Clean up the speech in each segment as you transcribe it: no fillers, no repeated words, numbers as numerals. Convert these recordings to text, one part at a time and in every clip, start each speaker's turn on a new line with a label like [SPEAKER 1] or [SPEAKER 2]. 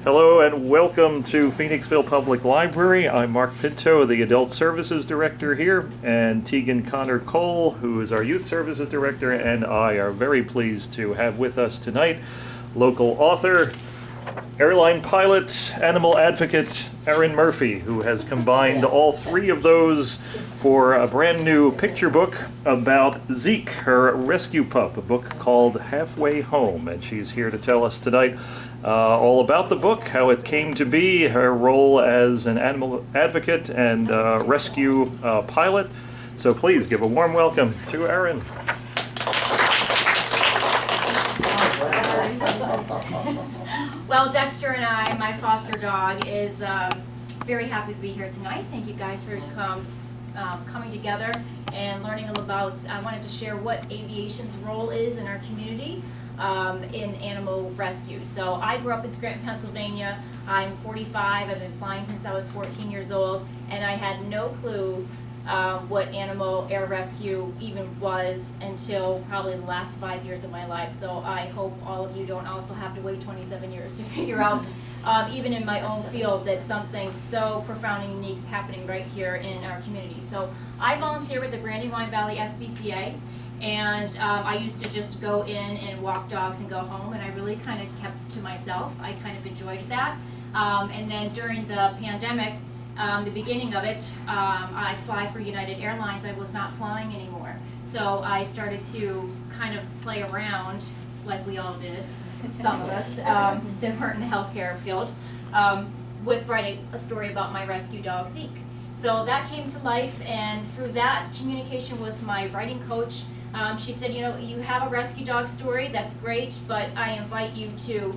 [SPEAKER 1] Hello and welcome to Phoenixville Public Library. I'm Mark Pinto, the Adult Services Director here, and Tegan Connor Cole, who is our Youth Services Director, and I are very pleased to have with us tonight local author, airline pilot, animal advocate, Erin Murphy, who has combined all three of those for a brand new picture book about Zeke, her rescue pup, a book called Halfway Home, and she's here to tell us tonight all about the book, how it came to be, her role as an animal advocate and rescue pilot. So please give a warm welcome to Erin.
[SPEAKER 2] Well, Dexter and I, my foster dog, is very happy to be here tonight. Thank you guys for coming together and learning about, I wanted to share what aviation's role is in our community. In animal rescue. So I grew up in Scranton, Pennsylvania. I'm 45. I've been flying since I was 14 years old, and I had no clue what animal air rescue even was until probably the last 5 years of my life. So I hope all of you don't also have to wait 27 years to figure out, even in my own field, that something so profound and unique is happening right here in our community. So I volunteer with the Brandywine Valley SPCA. And I used to just go in and walk dogs and go home, and I really kind of kept to myself. I kind of enjoyed that. And then during the pandemic, the beginning of it, I fly for United Airlines. I was not flying anymore. So I started to kind of play around, like we all did, some of us that weren't in the healthcare field, with writing a story about my rescue dog, Zeke. So that came to life, and through that communication with my writing coach, she said, you know, you have a rescue dog story, that's great, but I invite you to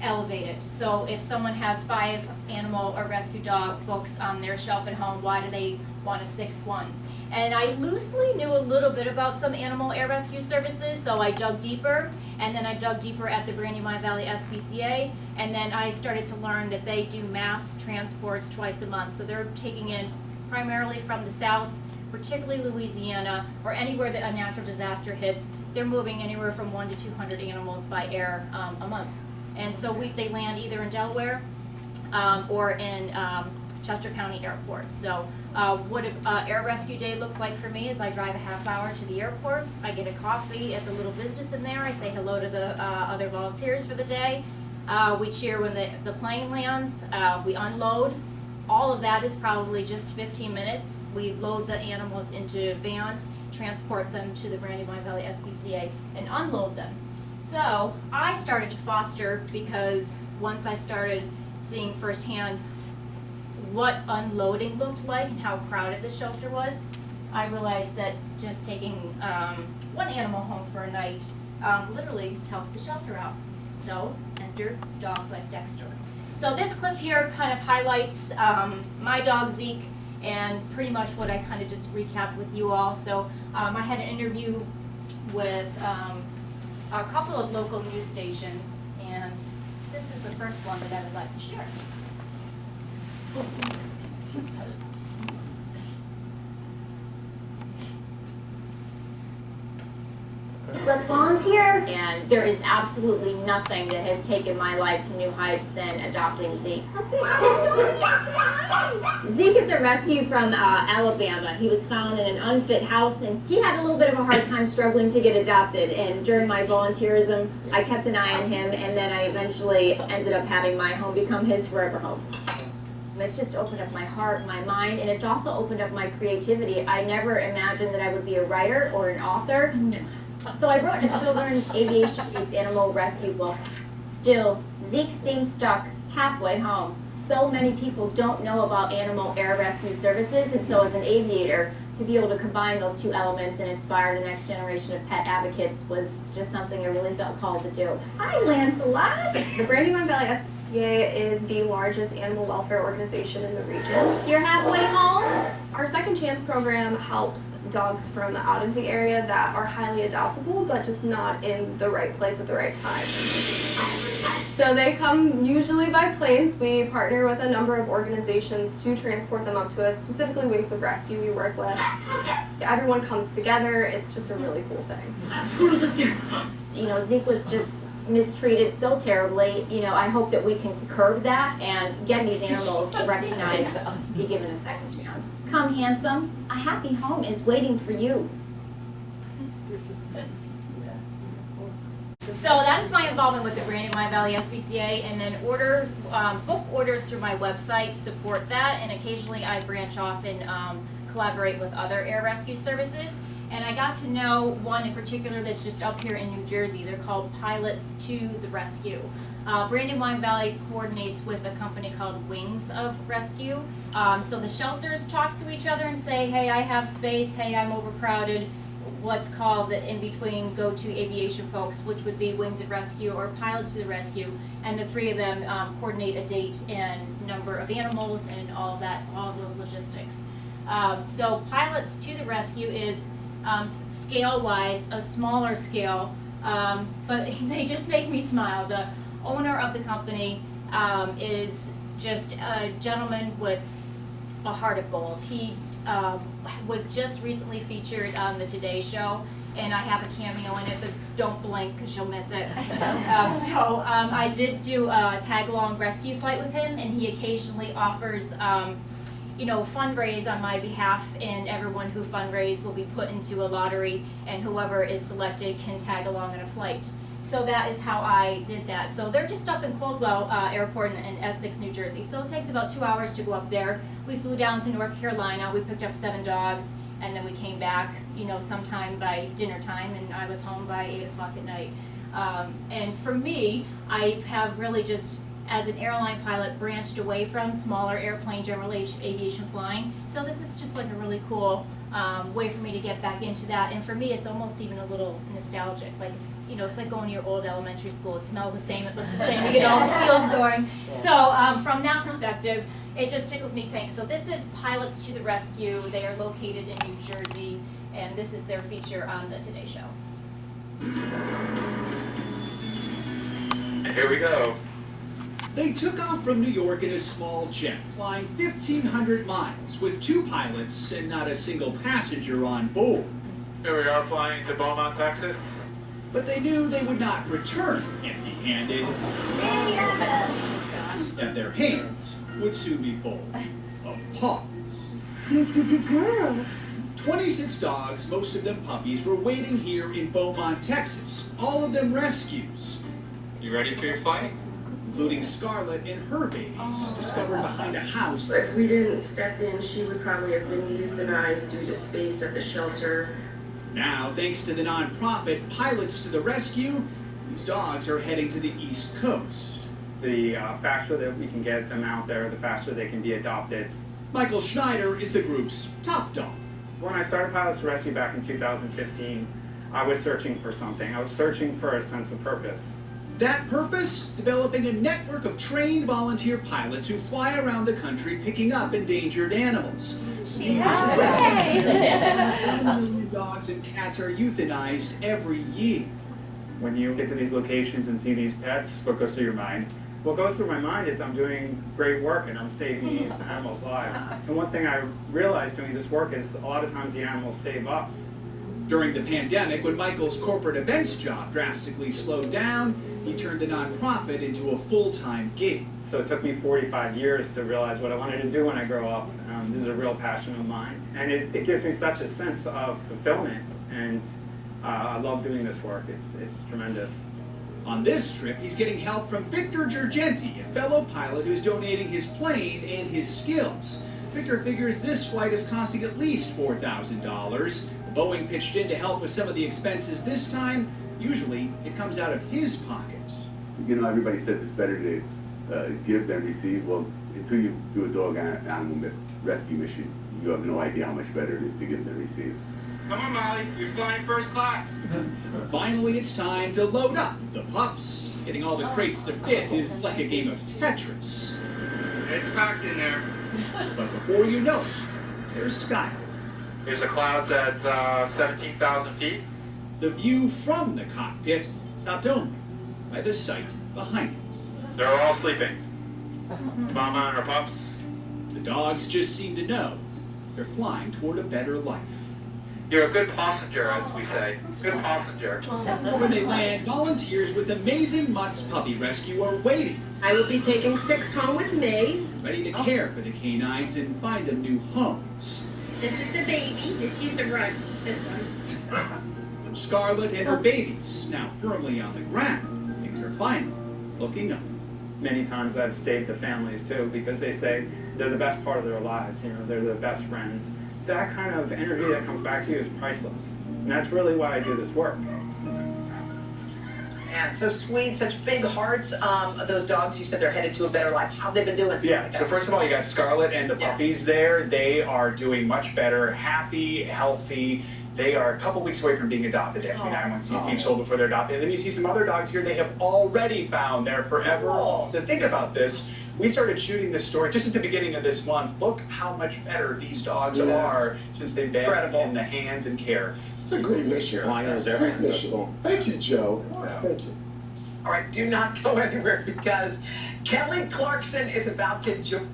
[SPEAKER 2] elevate it. So if someone has 5 animal or rescue dog books on their shelf at home, why do they want a 6th one? And I loosely knew a little bit about some animal air rescue services, so I dug deeper, and then I dug deeper at the Brandywine Valley SPCA, and then I started to learn that they do mass transports twice a month. So they're taking in primarily from the south, particularly Louisiana, or anywhere that a natural disaster hits. They're moving anywhere from 1 to 200 animals by air a month. And so they land either in Delaware or in Chester County Airport. So what an air rescue day looks like for me is I drive a half hour to the airport. I get a coffee at the little business in there. I say hello to the other volunteers for the day. We cheer when the plane lands. We unload. All of that is probably just 15 minutes. We load the animals into vans, transport them to the Brandywine Valley SPCA, and unload them. So I started to foster because once I started seeing firsthand what unloading looked like and how crowded the shelter was, I realized that just taking one animal home for a night literally helps the shelter out. So enter dogs like Dexter. So this clip here kind of highlights my dog Zeke and pretty much what I kind of just recapped with you all. So I had an interview with a couple of local news stations, and this is the first one that I would like to share.
[SPEAKER 3] Let's volunteer.
[SPEAKER 2] And there is absolutely nothing that has taken my life to new heights than adopting Zeke. Zeke is a rescue from Alabama. He was found in an unfit house, and he had a little bit of a hard time struggling to get adopted. And during my volunteerism, I kept an eye on him, and then I eventually ended up having my home become his forever home. It's just opened up my heart, my mind, and it's also opened up my creativity. I never imagined that I would be a writer or an author. So I wrote a children's aviation animal rescue book. Still, Zeke seems stuck halfway home. So many people don't know about animal air rescue services, and so as an aviator, to be able to combine those two elements and inspire the next generation of pet advocates was just something I really felt called to do.
[SPEAKER 3] Hi, Lancelot.
[SPEAKER 4] The Brandywine Valley SPCA is the largest animal welfare organization in the region.
[SPEAKER 3] You're halfway home?
[SPEAKER 4] Our Second Chance program helps dogs from out of the area that are highly adoptable, but just not in the right place at the right time. So they come usually by planes. We partner with a number of organizations to transport them up to us, specifically Wings of Rescue we work with. Everyone comes together. It's just a really cool thing.
[SPEAKER 2] You know, Zeke was just mistreated so terribly. You know, I hope that we can curb that and get these animals recognized, be given a second chance. Come, handsome, a happy home is waiting for you. So that's my involvement with the Brandywine Valley SPCA, and then book orders through my website support that, and occasionally I branch off and collaborate with other air rescue services. And I got to know one in particular that's just up here in New Jersey. They're called Pilots to the Rescue. Brandywine Valley coordinates with a company called Wings of Rescue. So the shelters talk to each other and say, hey, I have space, hey, I'm overcrowded. What's called the in-between go-to aviation folks, which would be Wings of Rescue or Pilots to the Rescue, and the three of them coordinate a date and number of animals and all of that, all of those logistics. So Pilots to the Rescue is scale-wise a smaller scale, but they just make me smile. The owner of the company is just a gentleman with a heart of gold. He was just recently featured on the Today Show, and I have a cameo in it, but don't blink because you'll miss it. I did do a tag-along rescue flight with him, and he occasionally offers fundraise on my behalf, and everyone who fundraise will be put into a lottery, and whoever is selected can tag along on a flight. So that is how I did that. So they're just up in Coldwell Airport in Essex, New Jersey. So it takes about 2 hours to go up there. We flew down to North Carolina. We picked up 7 dogs, and then we came back, sometime by dinner time, and I was home by 8 o'clock at night. And for me, I have really just, as an airline pilot, branched away from smaller airplane general aviation flying. So this is just like a really cool way for me to get back into that. And for me, it's almost even a little nostalgic. Like it's like going to your old elementary school. It smells the same, it looks the same, you get all the feels going. So from that perspective, it just tickles me pink. So this is Pilots to the Rescue. They are located in New Jersey, and this is their feature on the Today Show.
[SPEAKER 5] Here we go.
[SPEAKER 6] They took off from New York in a small jet, flying 1,500 miles with 2 pilots and not a single passenger on board.
[SPEAKER 5] Here we are flying to Beaumont, Texas.
[SPEAKER 6] But they knew they would not return empty-handed, and their hands would soon be full of paw.
[SPEAKER 3] Such a good girl.
[SPEAKER 6] 26 dogs, most of them puppies, were waiting here in Beaumont, Texas, all of them rescues,
[SPEAKER 5] You ready for your flight?
[SPEAKER 6] including Scarlett and her babies, discovered behind a house.
[SPEAKER 7] If we didn't step in, she would probably have been euthanized due to space at the shelter.
[SPEAKER 6] Now, thanks to the nonprofit Pilots to the Rescue, these dogs are heading to the East Coast.
[SPEAKER 8] The faster that we can get them out there, the faster they can be adopted.
[SPEAKER 6] Michael Schneider is the group's top dog.
[SPEAKER 8] When I started Pilots to Rescue back in 2015, I was searching for something. I was searching for a sense of purpose.
[SPEAKER 6] That purpose? Developing a network of trained volunteer pilots who fly around the country picking up endangered animals. Dogs and cats are euthanized every year.
[SPEAKER 8] When you get to these locations and see these pets, what goes through your mind? What goes through my mind is I'm doing great work and I'm saving these animals' lives. And one thing I realized doing this work is a lot of times the animals save us.
[SPEAKER 6] During the pandemic, when Michael's corporate events job drastically slowed down, he turned the nonprofit into a full-time gig.
[SPEAKER 8] So it took me 45 years to realize what I wanted to do when I grow up. This is a real passion of mine. And it gives me such a sense of fulfillment. And I love doing this work. It's tremendous.
[SPEAKER 6] On this trip, he's getting help from Victor Giorgenti, a fellow pilot who's donating his plane and his skills. Victor figures this flight is costing at least $4,000. Boeing pitched in to help with some of the expenses this time. Usually, it comes out of his pocket.
[SPEAKER 9] Everybody says it's better to give than receive. Well, until you do a dog animal rescue mission, you have no idea how much better it is to give than receive.
[SPEAKER 5] Come on, Molly. You're flying first class.
[SPEAKER 6] Finally, it's time to load up the pups. Getting all the crates to fit is like a game of Tetris.
[SPEAKER 5] It's packed in there.
[SPEAKER 6] But before you know it, there's Skyler.
[SPEAKER 5] Here's the clouds at 17,000 feet.
[SPEAKER 6] The view from the cockpit topped only by the sight behind it.
[SPEAKER 5] They're all sleeping. Mama and her pups.
[SPEAKER 6] The dogs just seem to know they're flying toward a better life.
[SPEAKER 5] You're a good passenger, as we say. Good passenger.
[SPEAKER 6] When they land, volunteers with Amazing Mutt's Puppy Rescue are waiting,
[SPEAKER 10] I will be taking 6 home with me.
[SPEAKER 6] ready to care for the canines and find them new homes.
[SPEAKER 10] This is the baby. This is the rug. This one.
[SPEAKER 6] Scarlett and her babies, now firmly on the ground, things are finally looking up.
[SPEAKER 8] Many times I've saved the families too, because they say they're the best part of their lives, you know, they're the best friends. That kind of energy that comes back to you is priceless. And that's really why I do this work.
[SPEAKER 11] And so sweet, such big hearts. Those dogs, you said they're headed to a better life. How have they been doing since
[SPEAKER 6] Yeah,
[SPEAKER 11] they
[SPEAKER 6] so
[SPEAKER 11] got
[SPEAKER 6] first of all, you got Scarlett and the puppies there. They are doing much better, happy, healthy. They are a couple weeks away from being adopted. They have to be 9 months each old before they're adopted. And then you see some other dogs here they have already found their forever homes. And think about this. We started shooting this story just at the beginning of this month. Look how much better these dogs are since they've been in the hands and care.
[SPEAKER 12] It's a great mission.
[SPEAKER 6] Flying as
[SPEAKER 12] Great mission. Thank you, Joe. Thank you.
[SPEAKER 11] All right, do not go anywhere because Kelly Clarkson is about to join.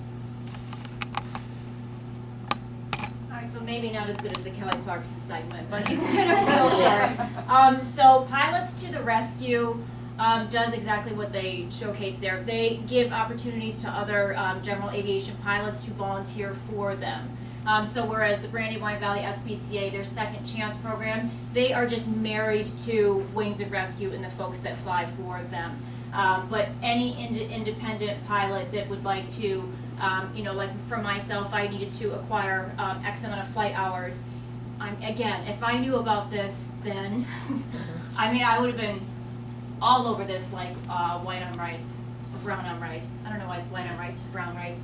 [SPEAKER 2] Alright, so maybe not as good as the Kelly Clarkson segment, but you can get a feel for it. So Pilots to the Rescue does exactly what they showcase there. They give opportunities to other general aviation pilots to volunteer for them. So whereas the Brandywine Valley SPCA, their Second Chance program, they are just married to Wings of Rescue and the folks that fly for them. But any independent pilot that would like to, you know, like for myself, I needed to acquire X amount of flight hours. Again, if I knew about this then, I mean, I would have been all over this like white on rice. Brown on rice. I don't know why it's white on rice, just brown rice.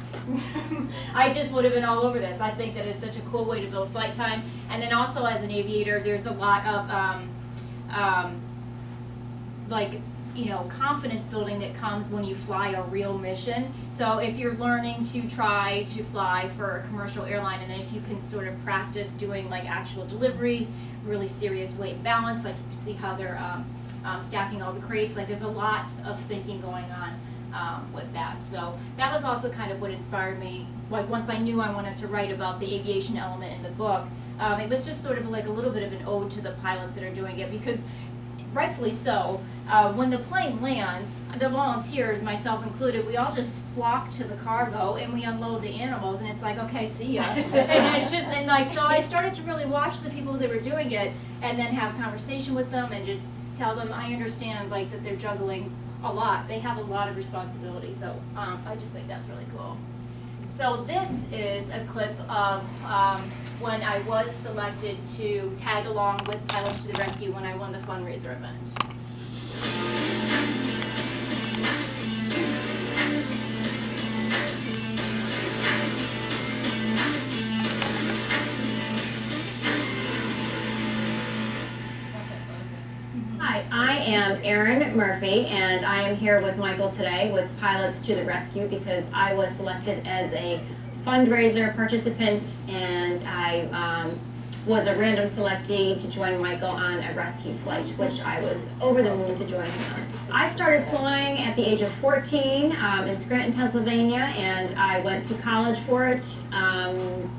[SPEAKER 2] I just would have been all over this. I think that is such a cool way to build flight time. And then also as an aviator, there's a lot of like, you know, confidence building that comes when you fly a real mission. So if you're learning to try to fly for a commercial airline, and then if you can sort of practice doing like actual deliveries, really serious weight balance, like you can see how they're stacking all the crates, like there's a lot of thinking going on with that. So that was also kind of what inspired me. Like once I knew I wanted to write about the aviation element in the book, it was just sort of like a little bit of an ode to the pilots that are doing it, because rightfully so, when the plane lands, the volunteers, myself included, we all just flock to the cargo and we unload the animals, and it's like, okay, see ya. And it's just, and like, so I started to really watch the people that were doing it and then have a conversation with them and just tell them I understand like that they're juggling a lot. They have a lot of responsibility, so I just think that's really cool. So this is a clip of when I was selected to tag along with Pilots to the Rescue when I won the fundraiser event.
[SPEAKER 13] Hi, I am Erin Murphy, and I am here with Michael today with Pilots to the Rescue because I was selected as a fundraiser participant, and I was a random selectee to join Michael on a rescue flight, which I was over the moon to join him on. I started flying at the age of 14 in Scranton, Pennsylvania, and I went to college for it,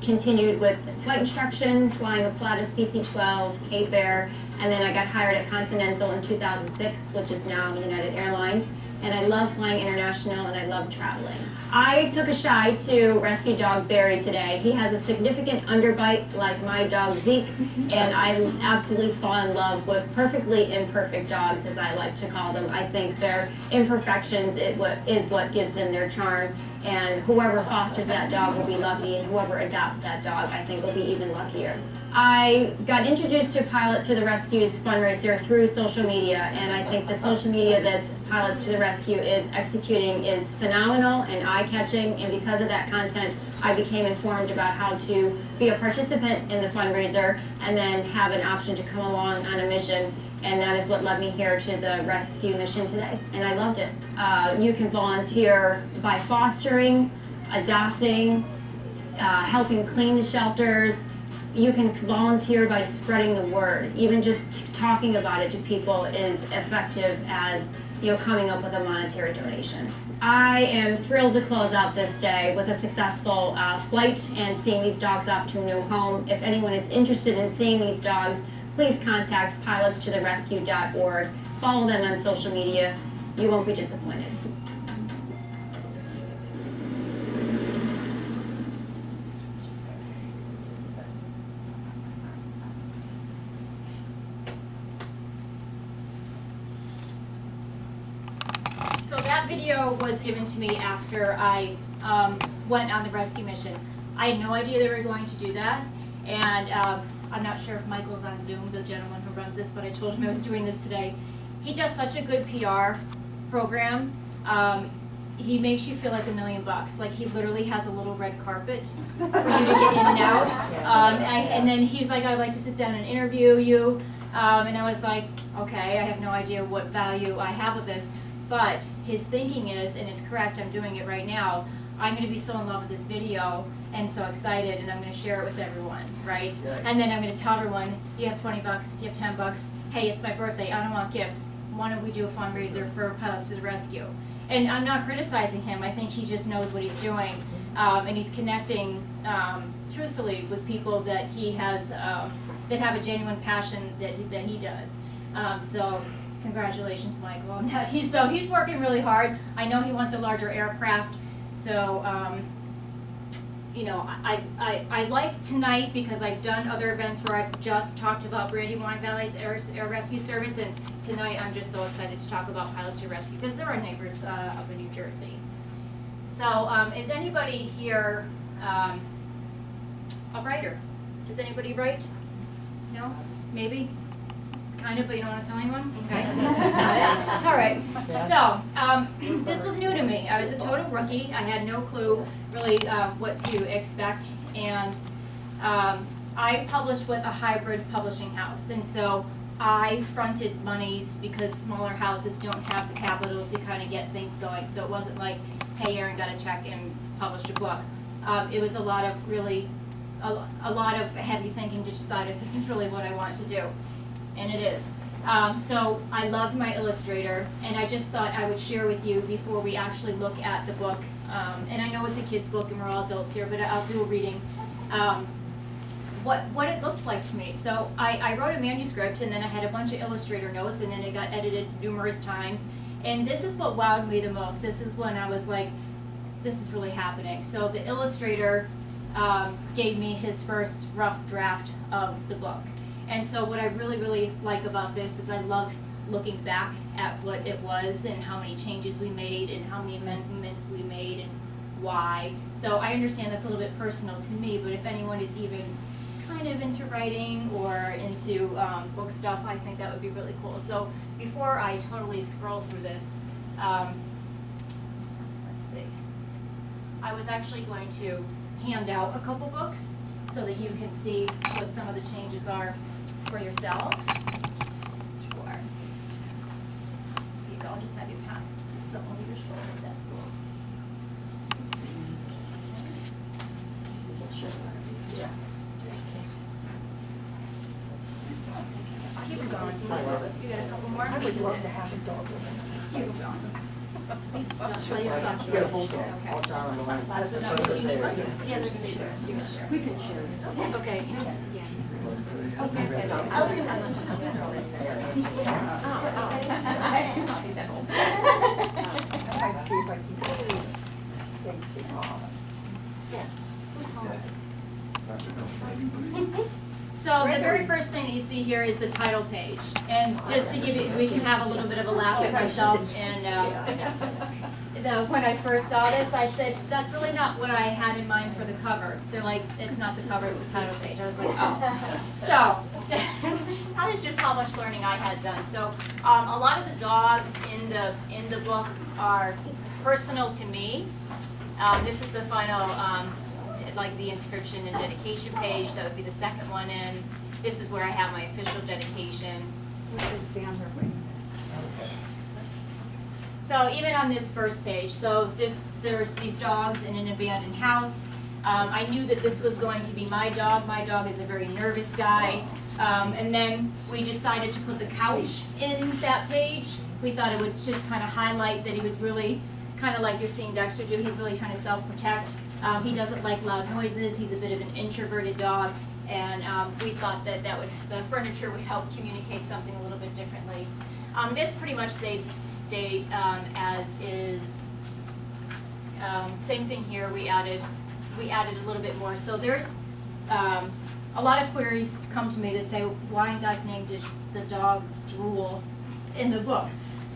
[SPEAKER 13] continued with flight instruction, flying the Pilatus PC-12, Cape Air, and then I got hired at Continental in 2006, which is now United Airlines. And I love flying international, and I love traveling. I took a shy to rescue dog Barry today. He has a significant underbite like my dog Zeke, and I absolutely fall in love with perfectly imperfect dogs, as I like to call them. I think their imperfections is what gives them their charm, and whoever fosters that dog will be lucky, and whoever adopts that dog, I think, will be even luckier. I got introduced to Pilot to the Rescue's fundraiser through social media, and I think the social media that Pilots to the Rescue is executing is phenomenal and eye-catching, and because of that content, I became informed about how to be a participant in the fundraiser and then have an option to come along on a mission, and that is what led me here to the rescue mission today, and I loved it. You can volunteer by fostering, adopting, helping clean the shelters. You can volunteer by spreading the word. Even just talking about it to people is effective as coming up with a monetary donation. I am thrilled to close out this day with a successful flight and seeing these dogs off to a new home. If anyone is interested in seeing these dogs, please contact pilotstotherescue.org. Follow them on social media. You won't be disappointed.
[SPEAKER 2] So that video was given to me after I went on the rescue mission. I had no idea they were going to do that, and I'm not sure if Michael's on Zoom, the gentleman who runs this, but I told him I was doing this today. He does such a good PR program. He makes you feel like $1 million. Like he literally has a little red carpet for you to get in and out. And then he was like, I'd like to sit down and interview you. And I was like, okay, I have no idea what value I have with this. But his thinking is, and it's correct, I'm doing it right now, I'm going to be so in love with this video and so excited, and I'm going to share it with everyone, right? And then I'm going to tell everyone, you have 20 bucks, you have 10 bucks, hey, it's my birthday, I don't want gifts. Why don't we do a fundraiser for Pilots to the Rescue? And I'm not criticizing him, I think he just knows what he's doing, and he's connecting truthfully with people that he has, that have a genuine passion that he does. So congratulations, Michael, on that. He's working really hard. I know he wants a larger aircraft, so you know, I like tonight because I've done other events where I've just talked about Brandywine Valley's Air Rescue Service, and tonight I'm just so excited to talk about Pilots to Rescue because they're our neighbors up in New Jersey. So is anybody here a writer? Does anybody write? No? Maybe? Kind of, but you don't want to tell anyone? Okay. All right. So, this was new to me. I was a total rookie. I had no clue really what to expect. And I published with a hybrid publishing house. And so I fronted monies because smaller houses don't have the capital to kind of get things going. So it wasn't like, hey, Erin got a check and published a book. It was a lot of really, a lot of heavy thinking to decide if this is really what I want to do. And it is. So I loved my illustrator, and I just thought I would share with you before we actually look at the book. And I know it's a kid's book and we're all adults here, but I'll do a reading. What it looked like to me. So I wrote a manuscript, and then I had a bunch of illustrator notes, and then it got edited numerous times. And this is what wowed me the most. This is when I was like, this is really happening. So the illustrator gave me his first rough draft of the book. And so what I really, really like about this is I love looking back at what it was and how many changes we made and how many amendments we made and why. So I understand that's a little bit personal to me, but if anyone is even kind of into writing or into book stuff, I think that would be really cool. So before I totally scroll through this, let's see. I was actually going to hand out a couple books so that you can see what some of the changes are for yourselves. Sure. You go, I'll just have you pass some over your shoulder, that's cool. Keep it going. You got a couple more?
[SPEAKER 3] I would love to have a dog with
[SPEAKER 2] Keep it going.
[SPEAKER 3] You gotta hold it all down on the line.
[SPEAKER 2] Yeah, there's a share. You can share.
[SPEAKER 3] We can share.
[SPEAKER 2] Okay. So the very first thing that you see here is the title page, and just to give you, we can have a little bit of a laugh at myself. And when I first saw this, I said, "That's really not what I had in mind for the cover." They're like, "It's not the cover; it's the title page." I was like, "Oh." So that is just how much learning I had done. So a lot of the dogs in the book are personal to me. This is the final. Like the inscription and dedication page, that would be the second one in. This is where I have my official dedication. So even on this first page, so there's these dogs in an abandoned house. I knew that this was going to be my dog. My dog is a very nervous guy. And then we decided to put the couch in that page we thought it would just kind of highlight that he was really kind of like you're seeing Dexter do. He's really trying to self-protect. He doesn't like loud noises. He's a bit of an introverted dog, and we thought that the furniture would help communicate something a little bit differently. This pretty much stayed as is. Same thing here. We added a little bit more. So there's a lot of queries come to me that say, why in God's name did the dog drool in the book?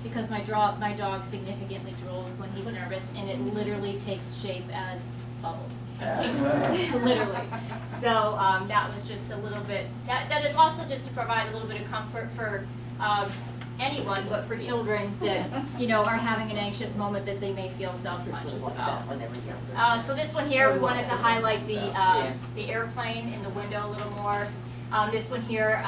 [SPEAKER 2] Because my dog significantly drools when he's nervous, and it literally takes shape as bubbles. Literally. So that was just a little bit, that is also just to provide a little bit of comfort for anyone, but for children that, are having an anxious moment that they may feel self-conscious about. So this one here, we wanted to highlight the airplane in the window a little more. This one here,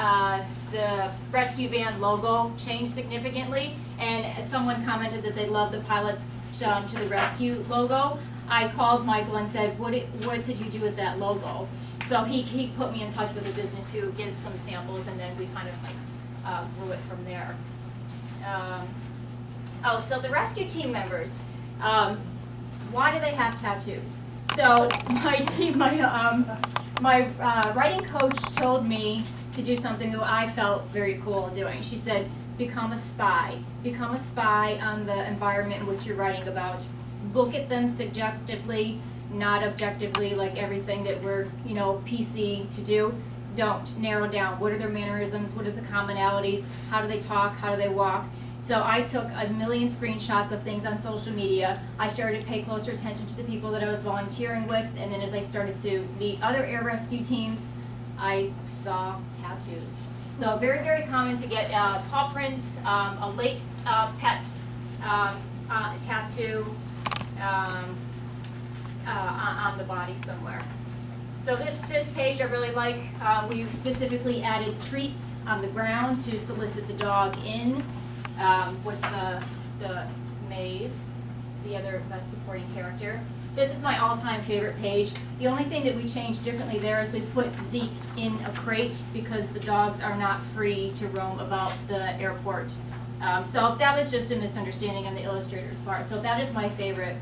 [SPEAKER 2] the rescue van logo changed significantly, and someone commented that they love the Pilots to the Rescue logo. I called Michael and said, what did you do with that logo? So he put me in touch with a business who gives some samples, and then we kind of grew it from there. So the rescue team members, why do they have tattoos? So my writing coach told me to do something that I felt very cool doing. She said, become a spy. Become a spy on the environment in which you're writing about. Look at them subjectively, not objectively, like everything that we're, PC to do. Don't narrow down. What are their mannerisms? What is the commonalities? How do they talk? How do they walk? So I took a million screenshots of things on social media. I started to pay closer attention to the people that I was volunteering with, and then as I started to meet other air rescue teams, I saw tattoos. So very, very common to get paw prints, a late pet tattoo on the body somewhere. So this page I really like. We specifically added treats on the ground to solicit the dog in with the Maeve, the other supporting character. This is my all-time favorite page. The only thing that we changed differently there is we put Zeke in a crate because the dogs are not free to roam about the airport. So that was just a misunderstanding on the illustrator's part. So that is my favorite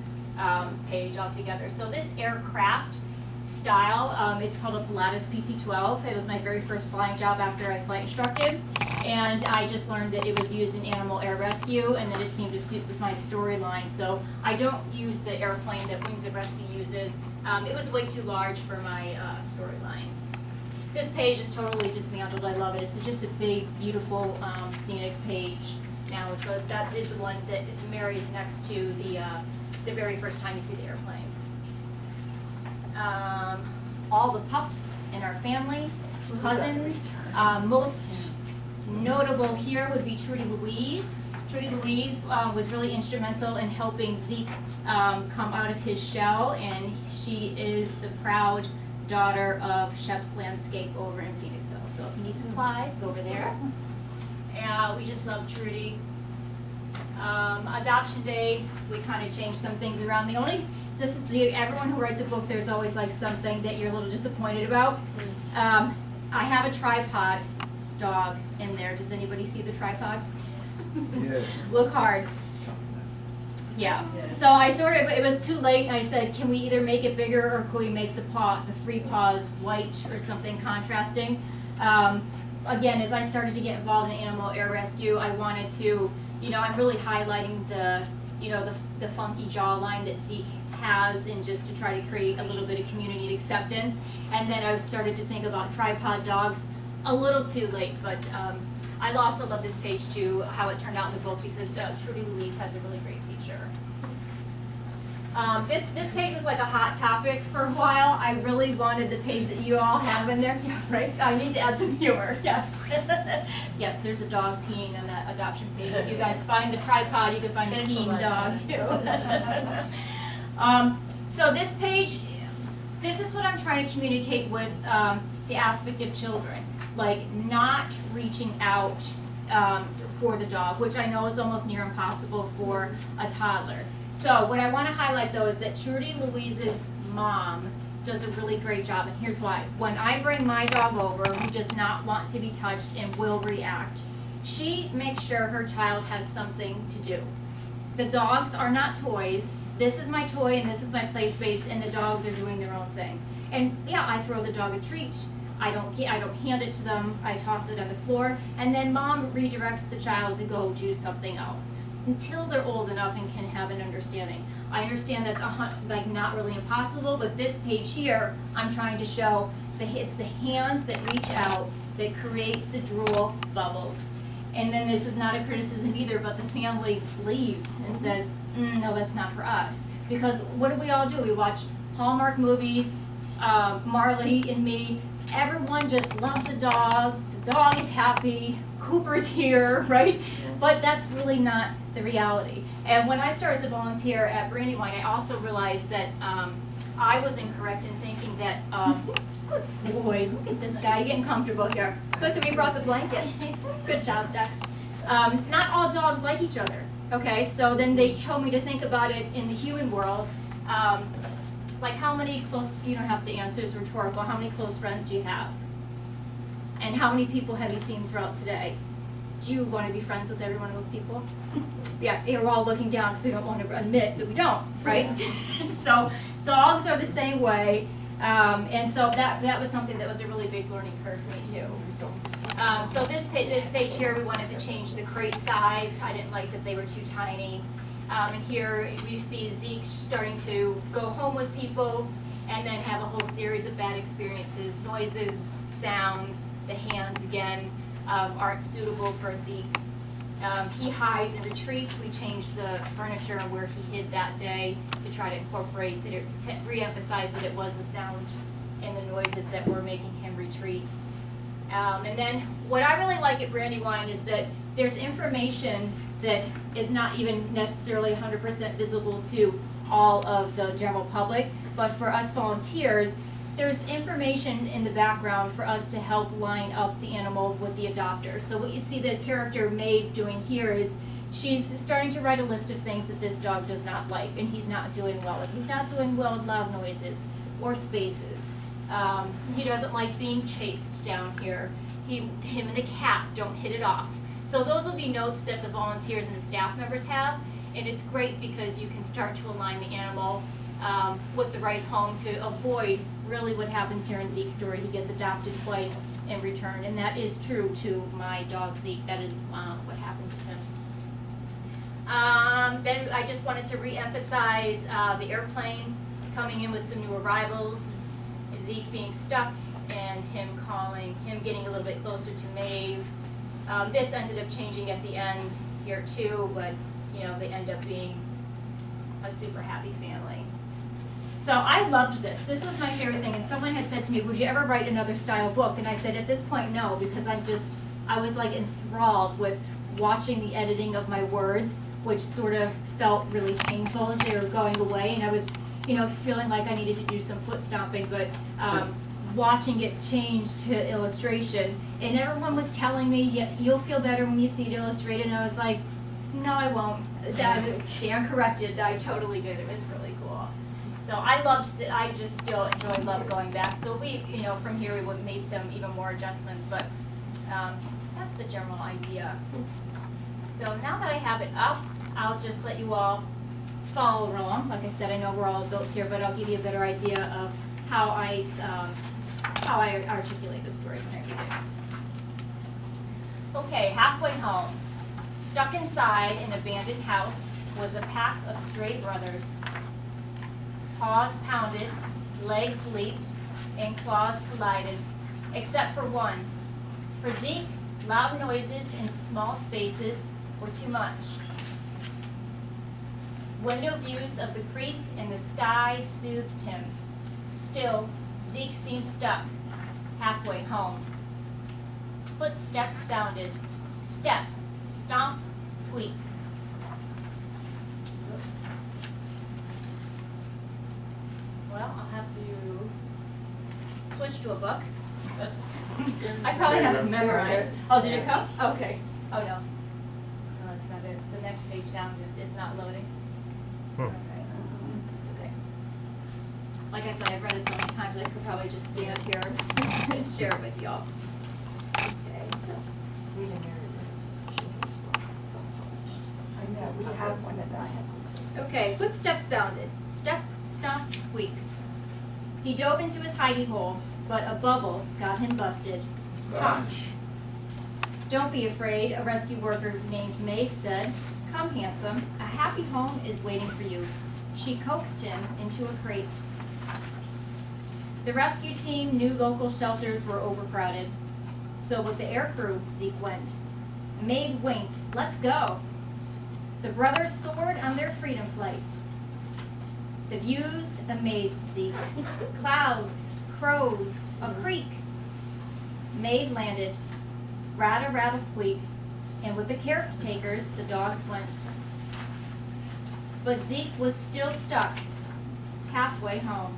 [SPEAKER 2] page altogether. So this aircraft style, it's called a Pilatus PC-12. It was my very first flying job after I flight instructed. And I just learned that it was used in animal air rescue and that it seemed to suit with my storyline. So I don't use the airplane that Wings of Rescue uses. It was way too large for my storyline. This page is totally dismantled. I love it. It's just a big, beautiful, scenic page now. So that is the one that marries next to the very first time you see the airplane. All the pups in our family, cousins. Most notable here would be Trudy Louise. Trudy Louise was really instrumental in helping Zeke come out of his shell, and she is the proud daughter of Chef's Landscape over in Phoenixville. So if you need supplies, go over there. We just love Trudy. Adoption Day, we kind of changed some things around. Everyone who writes a book, there's always like something that you're a little disappointed about. I have a tripod dog in there. Does anybody see the tripod? Yeah. Look hard. Yeah. So it was too late, and I said, can we either make it bigger or can we make the free paws white or something contrasting? Again, as I started to get involved in animal air rescue, I wanted to, I'm really highlighting the funky jawline that Zeke has, and just to try to create a little bit of community acceptance. And then I started to think about tripod dogs. A little too late, but I also love this page too, how it turned out in the book, because Trudy Louise has a really great feature. This page was like a hot topic for a while. I really wanted the page that you all have in there. Yeah, right? I need to add some humor, yes. Yes, there's the dog peeing on that adoption page. If you guys find the tripod, you can find the peeing dog too. So this page, this is what I'm trying to communicate with the aspect of children. Like not reaching out for the dog, which I know is almost near impossible for a toddler. So what I want to highlight though is that Trudy Louise's mom does a really great job, and here's why. When I bring my dog over, who does not want to be touched and will react, She makes sure her child has something to do. The dogs are not toys. This is my toy and this is my play space, and the dogs are doing their own thing. And yeah, I throw the dog a treat. I don't hand it to them. I toss it on the floor, and then mom redirects the child to go do something else until they're old enough and can have an understanding. I understand that's like not really impossible, but this page here, I'm trying to show it's the hands that reach out that create the drool bubbles. And then this is not a criticism either, but the family leaves and says, no, that's not for us. Because what do we all do? We watch Hallmark movies, Marley and Me. Everyone just loves the dog is happy, Cooper's here, right? But that's really not the reality. And when I started to volunteer at Brandywine, I also realized that I was incorrect in thinking that, good boy, look at this guy getting comfortable here. Good that we brought the blanket. Good job, Dex. Not all dogs like each other, okay? So then they told me to think about it in the human world. Like how many close, you don't have to answer, it's rhetorical, how many close friends do you have? And how many people have you seen throughout today? Do you want to be friends with every one of those people? Yeah, we're all looking down because we don't want to admit that we don't, right? So dogs are the same way. And so that was something that was a really big learning curve for me too. So this page here, we wanted to change the crate size. I didn't like that they were too tiny. And here we see Zeke starting to go home with people and then have a whole series of bad experiences. Noises, sounds, the hands again aren't suitable for Zeke. He hides and retreats. We changed the furniture where he hid that day to try to incorporate, to re-emphasize that it was the sound and the noises that were making him retreat. And then what I really like at Brandywine is that there's information that is not even necessarily 100% visible to all of the general public, but for us volunteers, there's information in the background for us to help line up the animal with the adopter. So what you see the character Maeve doing here is she's starting to write a list of things that this dog does not like and he's not doing well with. He's not doing well with loud noises or spaces. He doesn't like being chased down here. Him and the cat don't hit it off. So those will be notes that the volunteers and the staff members have, and it's great because you can start to align the animal with the right home to avoid really what happens here in Zeke's story. He gets adopted twice in return, and that is true to my dog Zeke. That is what happened to him. Then I just wanted to re-emphasize the airplane coming in with some new arrivals, Zeke being stuck, and him calling, him getting a little bit closer to Maeve. This ended up changing at the end here too, but you know, they end up being a super happy family. So I loved this. This was my favorite thing, and someone had said to me, would you ever write another style book? And I said, at this point, no, because I was like enthralled with watching the editing of my words, which sort of felt really painful as they were going away, and I was, you know, feeling like I needed to do some foot stomping, but watching it change to illustration, and everyone was telling me, yeah, you'll feel better when you see it illustrated, and I was like, no, I won't. Stand corrected. I totally did. It was really cool. So I just still enjoy love going back. So we, you know, from here we made some even more adjustments, but that's the general idea. So now that I have it up, I'll just let you all follow along. Like I said, I know we're all adults here, but I'll give you a better idea of how I articulate the story when I read it. Okay, halfway home. Stuck inside an abandoned house was a pack of stray brothers. Paws pounded, legs leaped, and claws collided, except for one. For Zeke, loud noises in small spaces were too much. Window views of the creek and the sky soothed him. Still, Zeke seemed stuck, halfway home. Footsteps sounded. Step, stomp, squeak. Well, I'll have to switch to a book. I probably have it memorized. Oh, did it come? Okay. Oh, no. No, that's not it. The next page down is not loading. Okay. It's okay. Like I said, I've read it so many times I could probably just stand here and share it with y'all. Okay,
[SPEAKER 3] We have one that I have.
[SPEAKER 2] Okay, footsteps sounded. Step, stomp, squeak. He dove into his hidey hole, but a bubble got him busted. Pop. Don't be afraid, a rescue worker named Maeve said. Come, handsome, a happy home is waiting for you. She coaxed him into a crate. The rescue team knew local shelters were overcrowded. So with the air crew, Zeke went. Maeve winked, let's go. The brothers soared on their freedom flight. The views amazed Zeke. Clouds, crows, a creek. Maeve landed, rat a rattle squeak, and with the caretakers, the dogs went. But Zeke was still stuck, halfway home.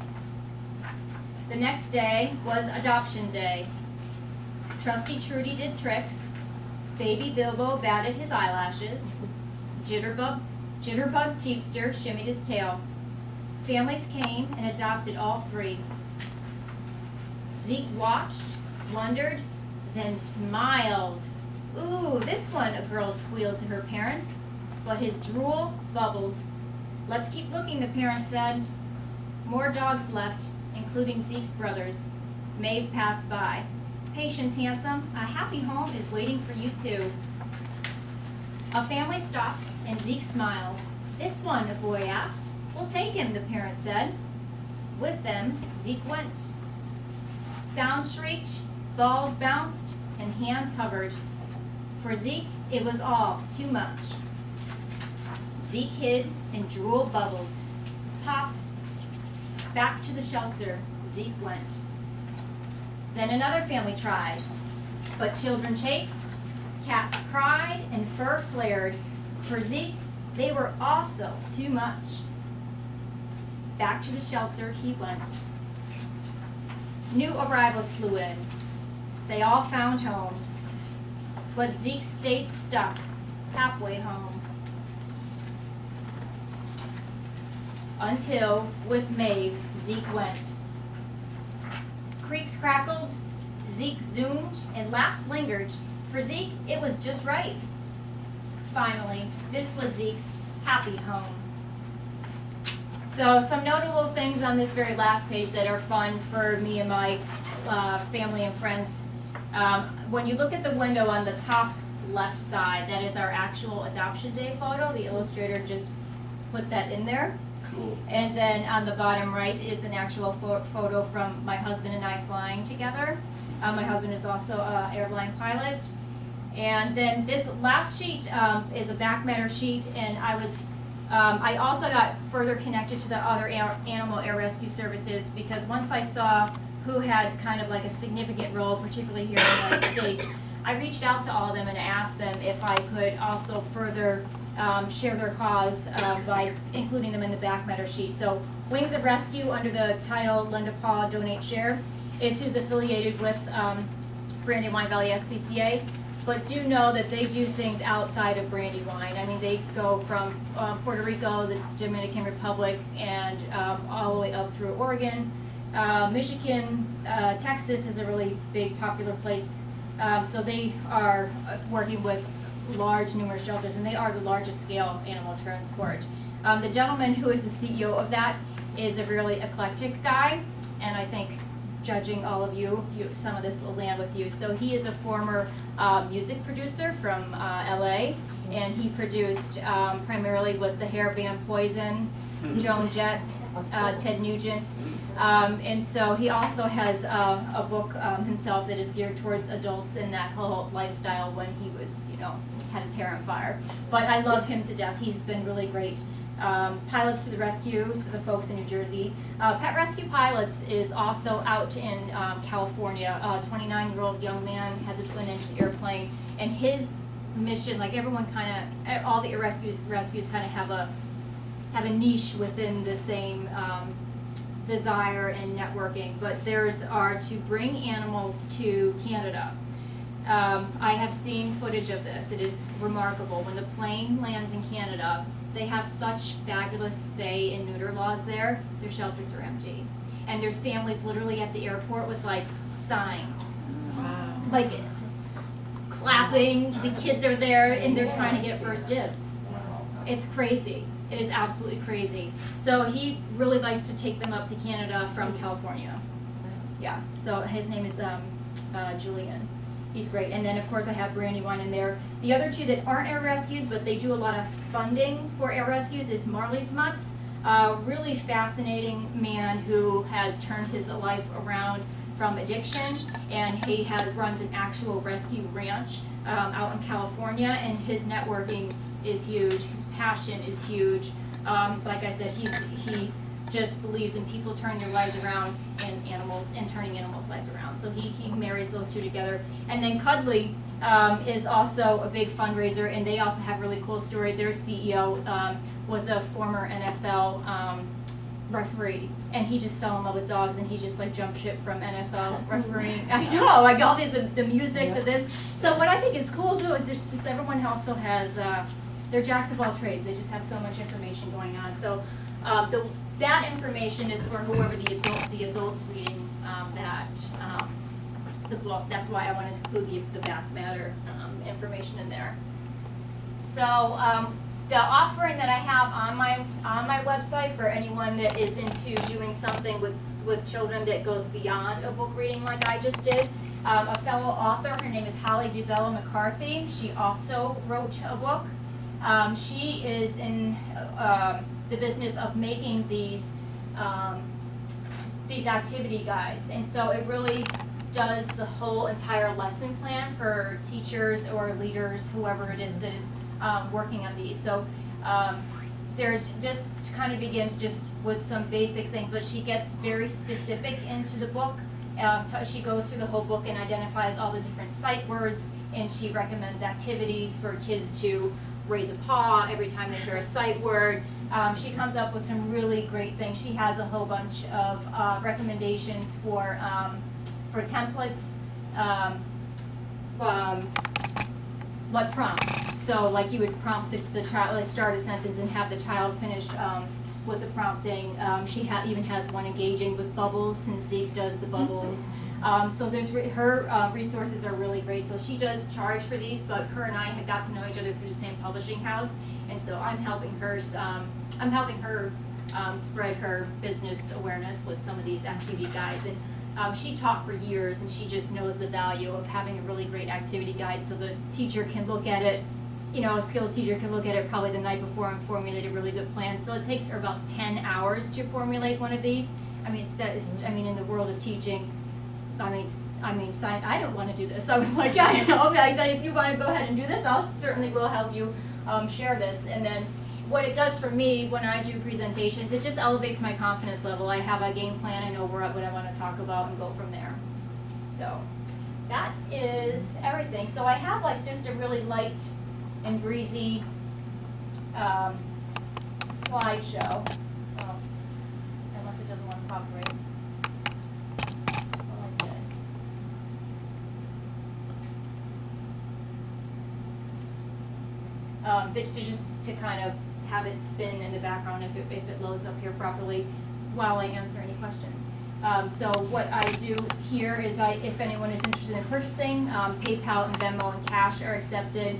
[SPEAKER 2] The next day was adoption day. Trusty Trudy did tricks. Baby Bilbo batted his eyelashes. Jitterbug Teepster shimmied his tail. Families came and adopted all three. Zeke watched, wondered, then smiled. Ooh, this one, a girl squealed to her parents, but his drool bubbled. Let's keep looking, the parents said. More dogs left, including Zeke's brothers. Maeve passed by. Patience, handsome, a happy home is waiting for you too. A family stopped and Zeke smiled. This one, a boy asked. We'll take him, the parent said. With them, Zeke went. Sound shrieked, balls bounced, and hands hovered. For Zeke, it was all too much. Zeke hid and drool bubbled. Pop. Back to the shelter, Zeke went. Then another family tried, but children chased, cats cried, and fur flared. For Zeke, they were also too much. Back to the shelter he went. New arrivals flew in. They all found homes, but Zeke stayed stuck halfway home. Until, with Maeve, Zeke went. Creaks crackled, Zeke zoomed, and laughs lingered. For Zeke, it was just right. Finally, this was Zeke's happy home. So some notable things on this very last page that are fun for me and my family and friends. When you look at the window on the top left side, that is our actual adoption day photo. The illustrator just put that in there.
[SPEAKER 1] Cool.
[SPEAKER 2] And then on the bottom right is an actual photo from my husband and I flying together. My husband is also an airline pilot. And then this last sheet is a back matter sheet, and I also got further connected to the other animal air rescue services because once I saw who had kind of like a significant role, particularly here in the United States, I reached out to all of them and asked them if I could also further share their cause by including them in the back matter sheet. So Wings of Rescue, under the title Lend a Paw, Donate, Share, is who's affiliated with Brandywine Valley SPCA. But do know that they do things outside of Brandywine. I mean, they go from Puerto Rico, the Dominican Republic, and all the way up through Oregon. Michigan, Texas is a really big, popular place. So they are working with large, numerous shelters, and they are the largest scale animal transport. The gentleman who is the CEO of that is a really eclectic guy, and I think judging all of you, some of this will land with you. So he is a former music producer from LA, and he produced primarily with the hair band Poison, Joan Jett, Ted Nugent, and so he also has a book himself that is geared towards adults in that whole lifestyle when he was, had his hair on fire. But I love him to death. He's been really great. Pilots to the Rescue, the folks in New Jersey. Pet Rescue Pilots is also out in California. A 29-year-old young man has a twin-engine airplane, and his mission, like everyone all the rescues kind of have a niche within the same desire and networking, but theirs are to bring animals to Canada. I have seen footage of this. It is remarkable. When the plane lands in Canada, they have such fabulous spay and neuter laws there. Their shelters are empty. And there's families literally at the airport with like signs. Wow. Like clapping, the kids are there and they're trying to get first dibs. It's crazy. It is absolutely crazy. So he really likes to take them up to Canada from California. Yeah, so his name is Julian. He's great. And then, of course, I have Brandywine in there. The other two that aren't air rescues, but they do a lot of funding for air rescues, is Marley Smuts. Really fascinating man who has turned his life around from addiction, and he runs an actual rescue ranch out in California, and his networking is huge. His passion is huge. Like I said, he just believes in people turning their lives around and animals, and turning animals' lives around. So he marries those two together. And then Cuddly is also a big fundraiser, and they also have a really cool story. Their CEO was a former NFL referee, and he just fell in love with dogs, and he just like jumped ship from NFL refereeing. I know, like all the music, this. So what I think is cool too is there's just everyone also has they're jacks of all trades. They just have so much information going on. So that information is for whoever the adults reading the book. That's why I wanted to include the back matter information in there. So the offering that I have on my website for anyone that is into doing something with children that goes beyond a book reading like I just did. A fellow author, her name is Holly DeBella McCarthy. She also wrote a book. She is in the business of making these activity guides, and so it really does the whole entire lesson plan for teachers or leaders, whoever it is that is working on these. So there's just kind of begins just with some basic things, but she gets very specific into the book. She goes through the whole book and identifies all the different sight words, and she recommends activities for kids to raise a paw every time they hear a sight word. She comes up with some really great things. She has a whole bunch of recommendations for templates, like prompts. So like you would prompt the child, like start a sentence and have the child finish with the prompting. She even has one engaging with bubbles, since Zeke does the bubbles. So there's her resources are really great. So she does charge for these, but her and I had got to know each other through the same publishing house, and so I'm helping her spread her business awareness with some of these activity guides. And she taught for years, and she just knows the value of having a really great activity guide, so the teacher can look at it. You know, a skilled teacher can look at it probably the night before and formulate a really good plan. So it takes her about 10 hours to formulate one of these. I mean, in the world of teaching, I mean, science. I don't want to do this. I was like, yeah, you know, like, if you want to go ahead and do this, I'll certainly will help you share this. And then what it does for me when I do presentations, it just elevates my confidence level. I have a game plan. I know what I want to talk about and go from there. So that is everything. So I have like just a really light and breezy slideshow, unless it doesn't want to cooperate. Just to kind of have it spin in the background if it loads up here properly while I answer any questions. So what I do here is if anyone is interested in purchasing, PayPal and Venmo and cash are accepted.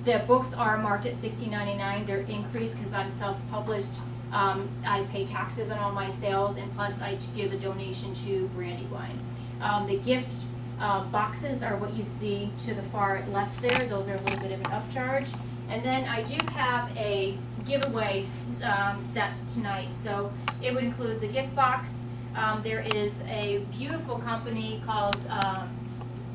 [SPEAKER 2] The books are marked at $16.99. They're increased because I'm self-published. I pay taxes on all my sales, and plus I give a donation to Brandywine. The gift boxes are what you see to the far left there. Those are a little bit of an upcharge. And then I do have a giveaway set tonight. So it would include the gift box. There is a beautiful company called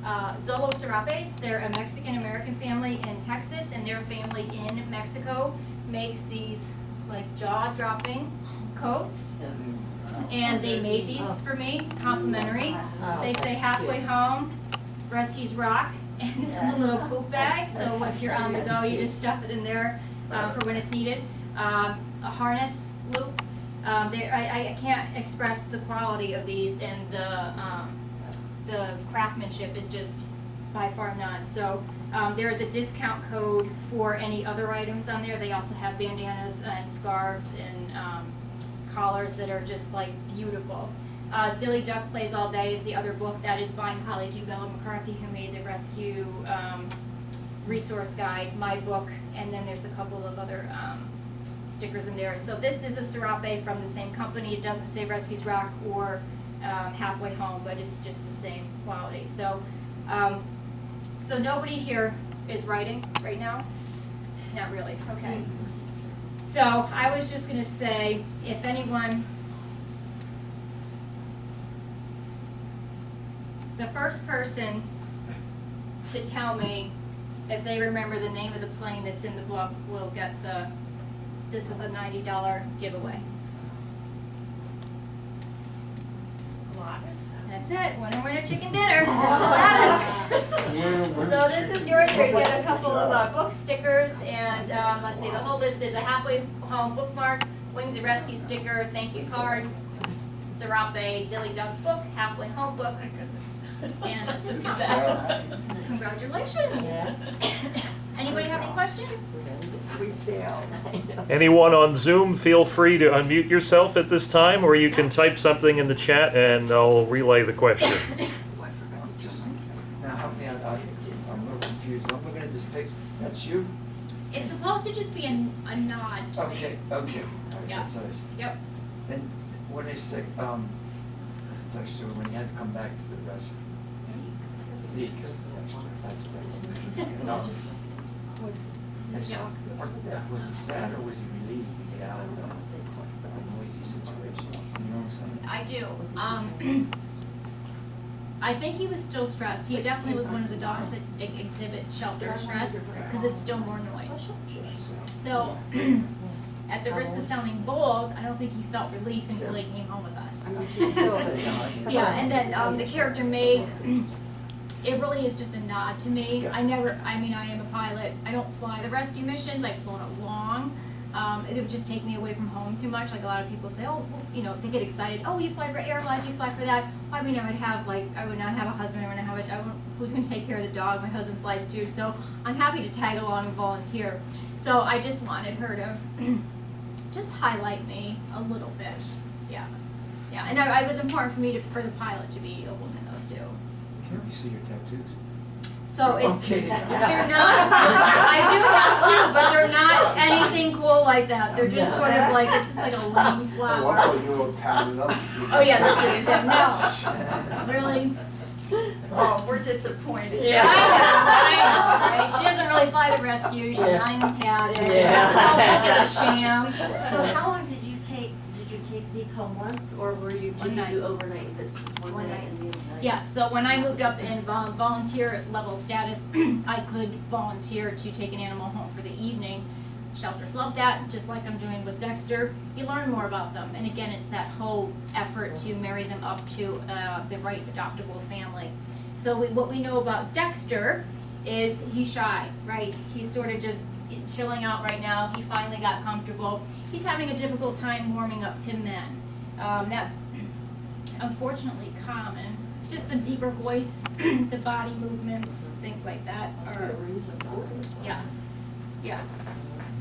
[SPEAKER 2] Zolo Serapes. They're a Mexican-American family in Texas, and their family in Mexico makes these like jaw-dropping coats. And they made these for me, complimentary. They say halfway home, rescues rock. And this is a little poop bag, so if you're on the go, you just stuff it in there for when it's needed. A harness loop. I can't express the quality of these, and the craftsmanship is just by far none. So there is a discount code for any other items on there. They also have bandanas and scarves and collars that are just like beautiful. Dilly Duck Plays All Day is the other book that is by Holly DeBella McCarthy, who made the rescue resource guide, my book, and then there's a couple of other stickers in there. So this is a serape from the same company. It doesn't say Rescues Rock or Halfway Home, but it's just the same quality. So, so nobody here is writing right now? Not really, okay. So I was just gonna say, if anyone, the first person to tell me if they remember the name of the plane that's in the book will get this is a $90 giveaway. That's it, winner chicken dinner. So this is yours, you get a couple of book stickers, and let's see, the whole list is a Halfway Home bookmark, Wings of Rescue sticker, thank you card, Serape Dilly Dog book, Halfway Home book, and let's just get that. Congratulations. Anybody have any questions?
[SPEAKER 3] We failed.
[SPEAKER 1] Anyone on Zoom, feel free to unmute yourself at this time, or you can type something in the chat and I'll relay the question.
[SPEAKER 14] Now help me out, I'm a little confused. What we're gonna depict, that's you?
[SPEAKER 2] It's supposed to just be a nod to me.
[SPEAKER 14] Okay.
[SPEAKER 2] Yeah.
[SPEAKER 14] That's nice.
[SPEAKER 2] Yep.
[SPEAKER 14] And when they say, Dexter, when he had to come back to the rescue. Zeke. That's no. Was he sad or was he relieved to get out of the noisy situation? You know what I'm saying?
[SPEAKER 2] I do. I think he was still stressed. He definitely was one of the dogs that exhibit shelter stress because it's still more noise. So, at the risk of sounding bold, I don't think he felt relief until he came home with us. Yeah, and then the character Maeve, it really is just a nod to me. I am a pilot. I don't fly the rescue missions. I've flown along. It would just take me away from home too much. Like a lot of people say, oh, you know, they get excited. Oh, you fly for airlines, you fly for that. I would not have a husband. Who's going to take care of the dog? My husband flies too. So I'm happy to tag along and volunteer. So I just wanted her to just highlight me a little bit. Yeah. Yeah, and it was important for the pilot to be a woman though too.
[SPEAKER 14] Can we see your tattoos?
[SPEAKER 2] So it's,
[SPEAKER 14] Okay.
[SPEAKER 2] they're not, I do have two, but they're not anything cool like that. They're just sort of like, it's just like a lame flower.
[SPEAKER 12] You all tatted up.
[SPEAKER 2] Oh yeah, that's it. No, really?
[SPEAKER 3] Oh, we're disappointed.
[SPEAKER 2] Yeah, I know, right? She doesn't really fly the rescue, she's not even tatted.
[SPEAKER 3] Yeah.
[SPEAKER 2] So book is a sham.
[SPEAKER 15] So how long did you take Zeke home once, or did you do overnight visits just one night and the other night?
[SPEAKER 2] Yeah, so when I moved up in volunteer level status, I could volunteer to take an animal home for the evening. Shelters love that, just like I'm doing with Dexter. You learn more about them, and again, it's that whole effort to marry them up to the right adoptable family. So what we know about Dexter is he's shy, right? He's sort of just chilling out right now. He finally got comfortable. He's having a difficult time warming up to men. That's unfortunately common. Just a deeper voice, the body movements, things like that. Yeah. Yes.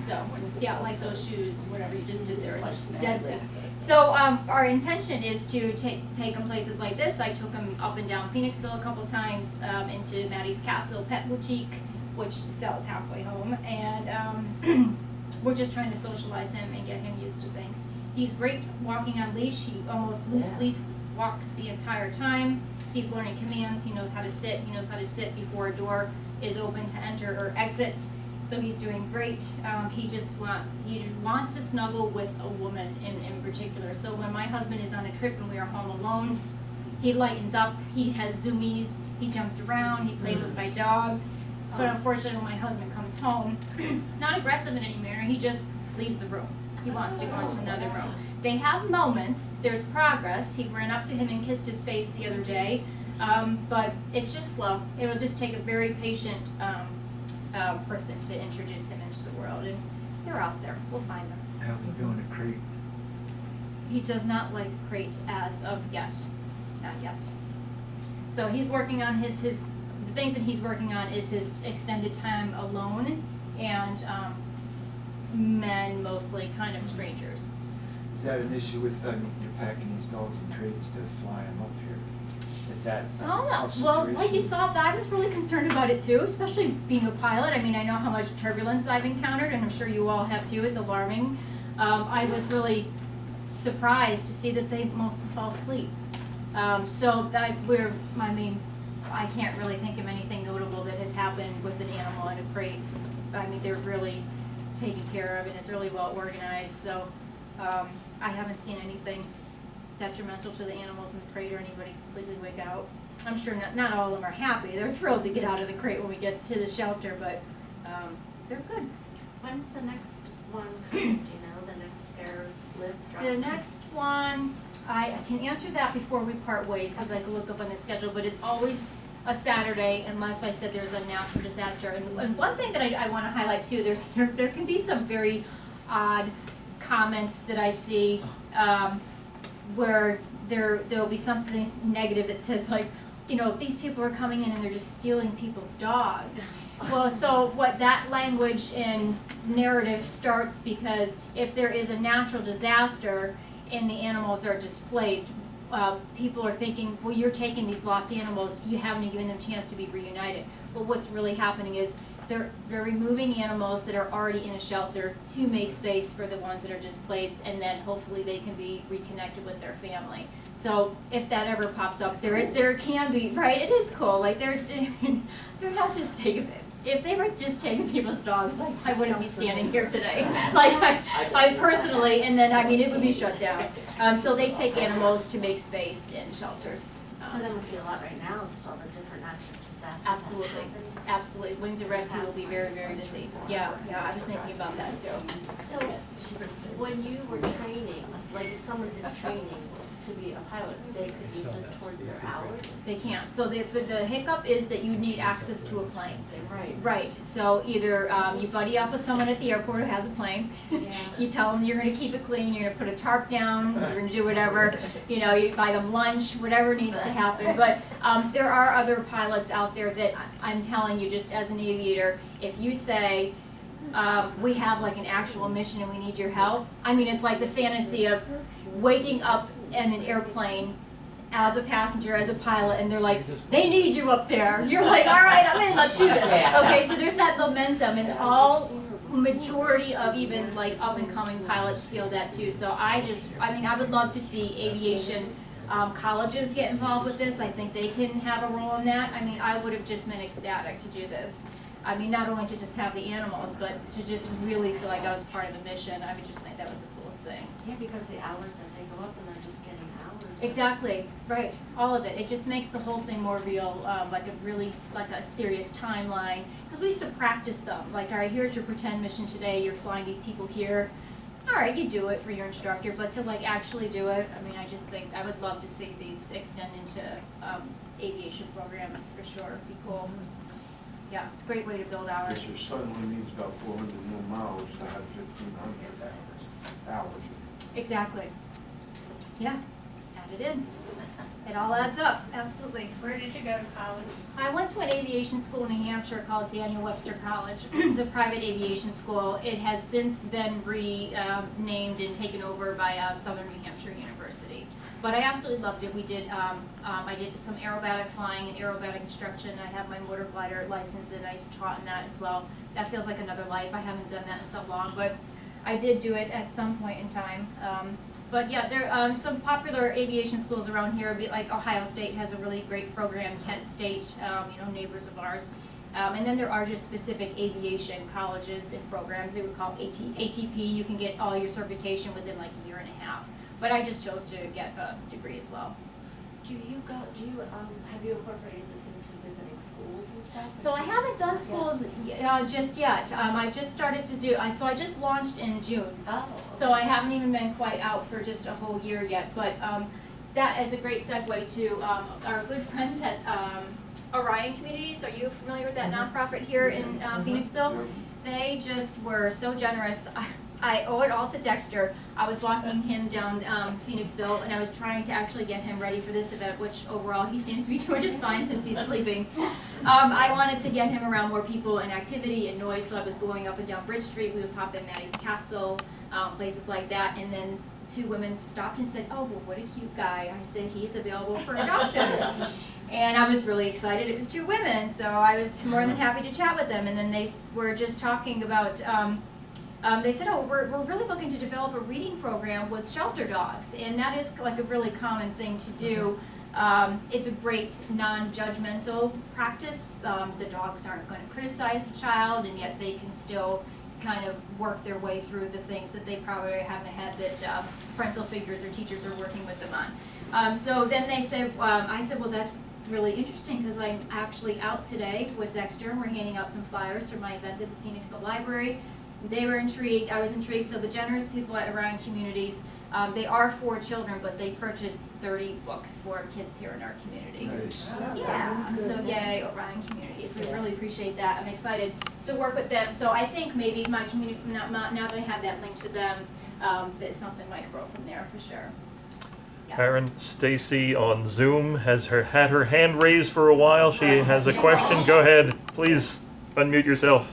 [SPEAKER 2] So, yeah, like those shoes, whatever you just did there, it's deadly. So our intention is to take them places like this. I took him up and down Phoenixville a couple times, into Maddie's Castle Pet Boutique, which sells Halfway Home, and we're just trying to socialize him and get him used to things. He's great walking on leash. He almost loose leash walks the entire time. He's learning commands. He knows how to sit. He knows how to sit before a door is open to enter or exit. So he's doing great. He just wants to snuggle with a woman in particular. So when my husband is on a trip and we are home alone, he lightens up. He has zoomies. He jumps around. He plays with my dog. But unfortunately, when my husband comes home, he's not aggressive in any manner. He just leaves the room. He wants to go into another room. They have moments. There's progress. He ran up to him and kissed his face the other day. But it's just slow. It'll just take a very patient person to introduce him into the world. And they're out there. We'll find them.
[SPEAKER 14] How's he doing a crate?
[SPEAKER 2] He does not like a crate as of yet. Not yet. So he's working on his the things that he's working on is his extended time alone and men, mostly kind of strangers.
[SPEAKER 14] Is that an issue with you're packing these dogs in crates to fly them up here? Is that
[SPEAKER 2] Some,
[SPEAKER 14] tough
[SPEAKER 2] well,
[SPEAKER 14] situation?
[SPEAKER 2] like you saw, I was really concerned about it too, especially being a pilot. I mean, I know how much turbulence I've encountered, and I'm sure you all have too. It's alarming. I was really surprised to see that they mostly fall asleep. I can't really think of anything notable that has happened with an animal in a crate. I mean, they're really taken care of, and it's really well organized. So I haven't seen anything detrimental to the animals in the crate or anybody completely wig out. I'm sure not all of them are happy. They're thrilled to get out of the crate when we get to the shelter, but they're good.
[SPEAKER 15] When's the next one coming? Do you know, the next airlift drop?
[SPEAKER 2] The next one, I can answer that before we part ways because I can look up on the schedule, but it's always a Saturday unless I said there's a natural disaster. And one thing that I want to highlight too, there can be some very odd comments that I see where there'll be something negative that says like, you know, these people are coming in and they're just stealing people's dogs. Well, so what that language and narrative starts because if there is a natural disaster and the animals are displaced, people are thinking, well, you're taking these lost animals, you haven't given them a chance to be reunited. Well, what's really happening is they're removing animals that are already in a shelter to make space for the ones that are displaced, and then hopefully they can be reconnected with their family. So if that ever pops up, there can be, right, it is cool, like they're not just taking it. If they were just taking people's dogs, like I wouldn't be standing here today. Like I personally, and then I mean it would be shut down. So they take animals to make space in shelters.
[SPEAKER 15] So there must be a lot right now, just all the different natural disasters.
[SPEAKER 2] Absolutely, absolutely. Wings of Rescue will be very, very busy. Yeah, I was thinking about that too.
[SPEAKER 15] So when you were training, like if someone is training to be a pilot, they could use this towards their hours?
[SPEAKER 2] They can't. So the hiccup is that you need access to a plane.
[SPEAKER 15] Right.
[SPEAKER 2] Right. So either you buddy up with someone at the airport who has a plane.
[SPEAKER 15] Yeah.
[SPEAKER 2] You tell them you're going to keep it clean. You're going to put a tarp down. You're going to do whatever. You know, you buy them lunch, whatever needs to happen. But there are other pilots out there that I'm telling you, just as an aviator, if you say, we have like an actual mission and we need your help. I mean, it's like the fantasy of waking up in an airplane as a passenger, as a pilot, and they're like, they need you up there. You're like, all right, I'm in, let's do this. Okay, so there's that momentum, and majority of even like up and coming pilots feel that too. So I mean, I would love to see aviation colleges get involved with this. I think they can have a role in that. I mean, I would have just been ecstatic to do this. I mean, not only to just have the animals, but to just really feel like I was part of the mission. I would just think that was the coolest thing.
[SPEAKER 15] Yeah, because the hours that they go up and they're just getting hours.
[SPEAKER 2] Exactly, right, all of it. It just makes the whole thing more real, like a serious timeline. Because we used to practice them, like, all right, here's your pretend mission today, you're flying these people here. All right, you do it for your instructor, but to like actually do it, I mean, I just think, I would love to see these extend into aviation programs for sure, it'd be cool. Yeah, it's a great way to build hours.
[SPEAKER 12] Yes, your son only needs about 400 more miles to have 1,500 hours.
[SPEAKER 2] Exactly. Yeah, add it in. It all adds up, absolutely.
[SPEAKER 10] Where did you go to college?
[SPEAKER 2] I went to an aviation school in New Hampshire called Daniel Webster College. It's a private aviation school. It has since been renamed and taken over by Southern New Hampshire University. But I absolutely loved it. We did, I did some aerobatic flying and aerobatic instruction. I have my motor glider license and I taught in that as well. That feels like another life. I haven't done that in so long, but I did do it at some point in time. But yeah, there are some popular aviation schools around here, like Ohio State has a really great program, Kent State, you know, neighbors of ours. And then there are just specific aviation colleges and programs. They would call ATP. You can get all your certification within like a year and a half. But I just chose to get a degree as well.
[SPEAKER 15] Have you incorporated this into visiting schools and stuff?
[SPEAKER 2] So I haven't done schools just yet. I just started to do, so I just launched in June.
[SPEAKER 15] Oh.
[SPEAKER 2] So I haven't even been quite out for just a whole year yet. But that is a great segue to our good friends at Orion Communities. Are you familiar with that nonprofit here in Phoenixville? They just were so generous. I owe it all to Dexter. I was walking him down Phoenixville, and I was trying to actually get him ready for this event, which overall he seems to be doing just fine since he's sleeping. I wanted to get him around more people and activity and noise, so I was going up and down Bridge Street. We would pop in Maddie's Castle, places like that, and then two women stopped and said, "Oh, well, what a cute guy." I said, "He's available for adoption." And I was really excited. It was two women, so I was more than happy to chat with them. And then they were just talking about, they said, "Oh, we're really looking to develop a reading program with shelter dogs." And that is like a really common thing to do. It's a great non-judgmental practice. The dogs aren't going to criticize the child, and yet they can still kind of work their way through the things that they probably haven't had that parental figures or teachers are working with them on. So then they said, I said, "Well, that's really interesting because I'm actually out today with Dexter and we're handing out some flyers for my event at the Phoenixville Library." They were intrigued, I was intrigued. So the generous people at Orion Communities, they are for children, but they purchased 30 books for kids here in our community.
[SPEAKER 12] Nice.
[SPEAKER 2] Yeah, so yay, Orion Communities. We really appreciate that. I'm excited to work with them. So I think maybe my community, now that I have that link to them, that something might grow from there for sure. Yes.
[SPEAKER 1] Erin, Stacy on Zoom has had her hand raised for a while. She has a question. Go ahead. Please unmute yourself.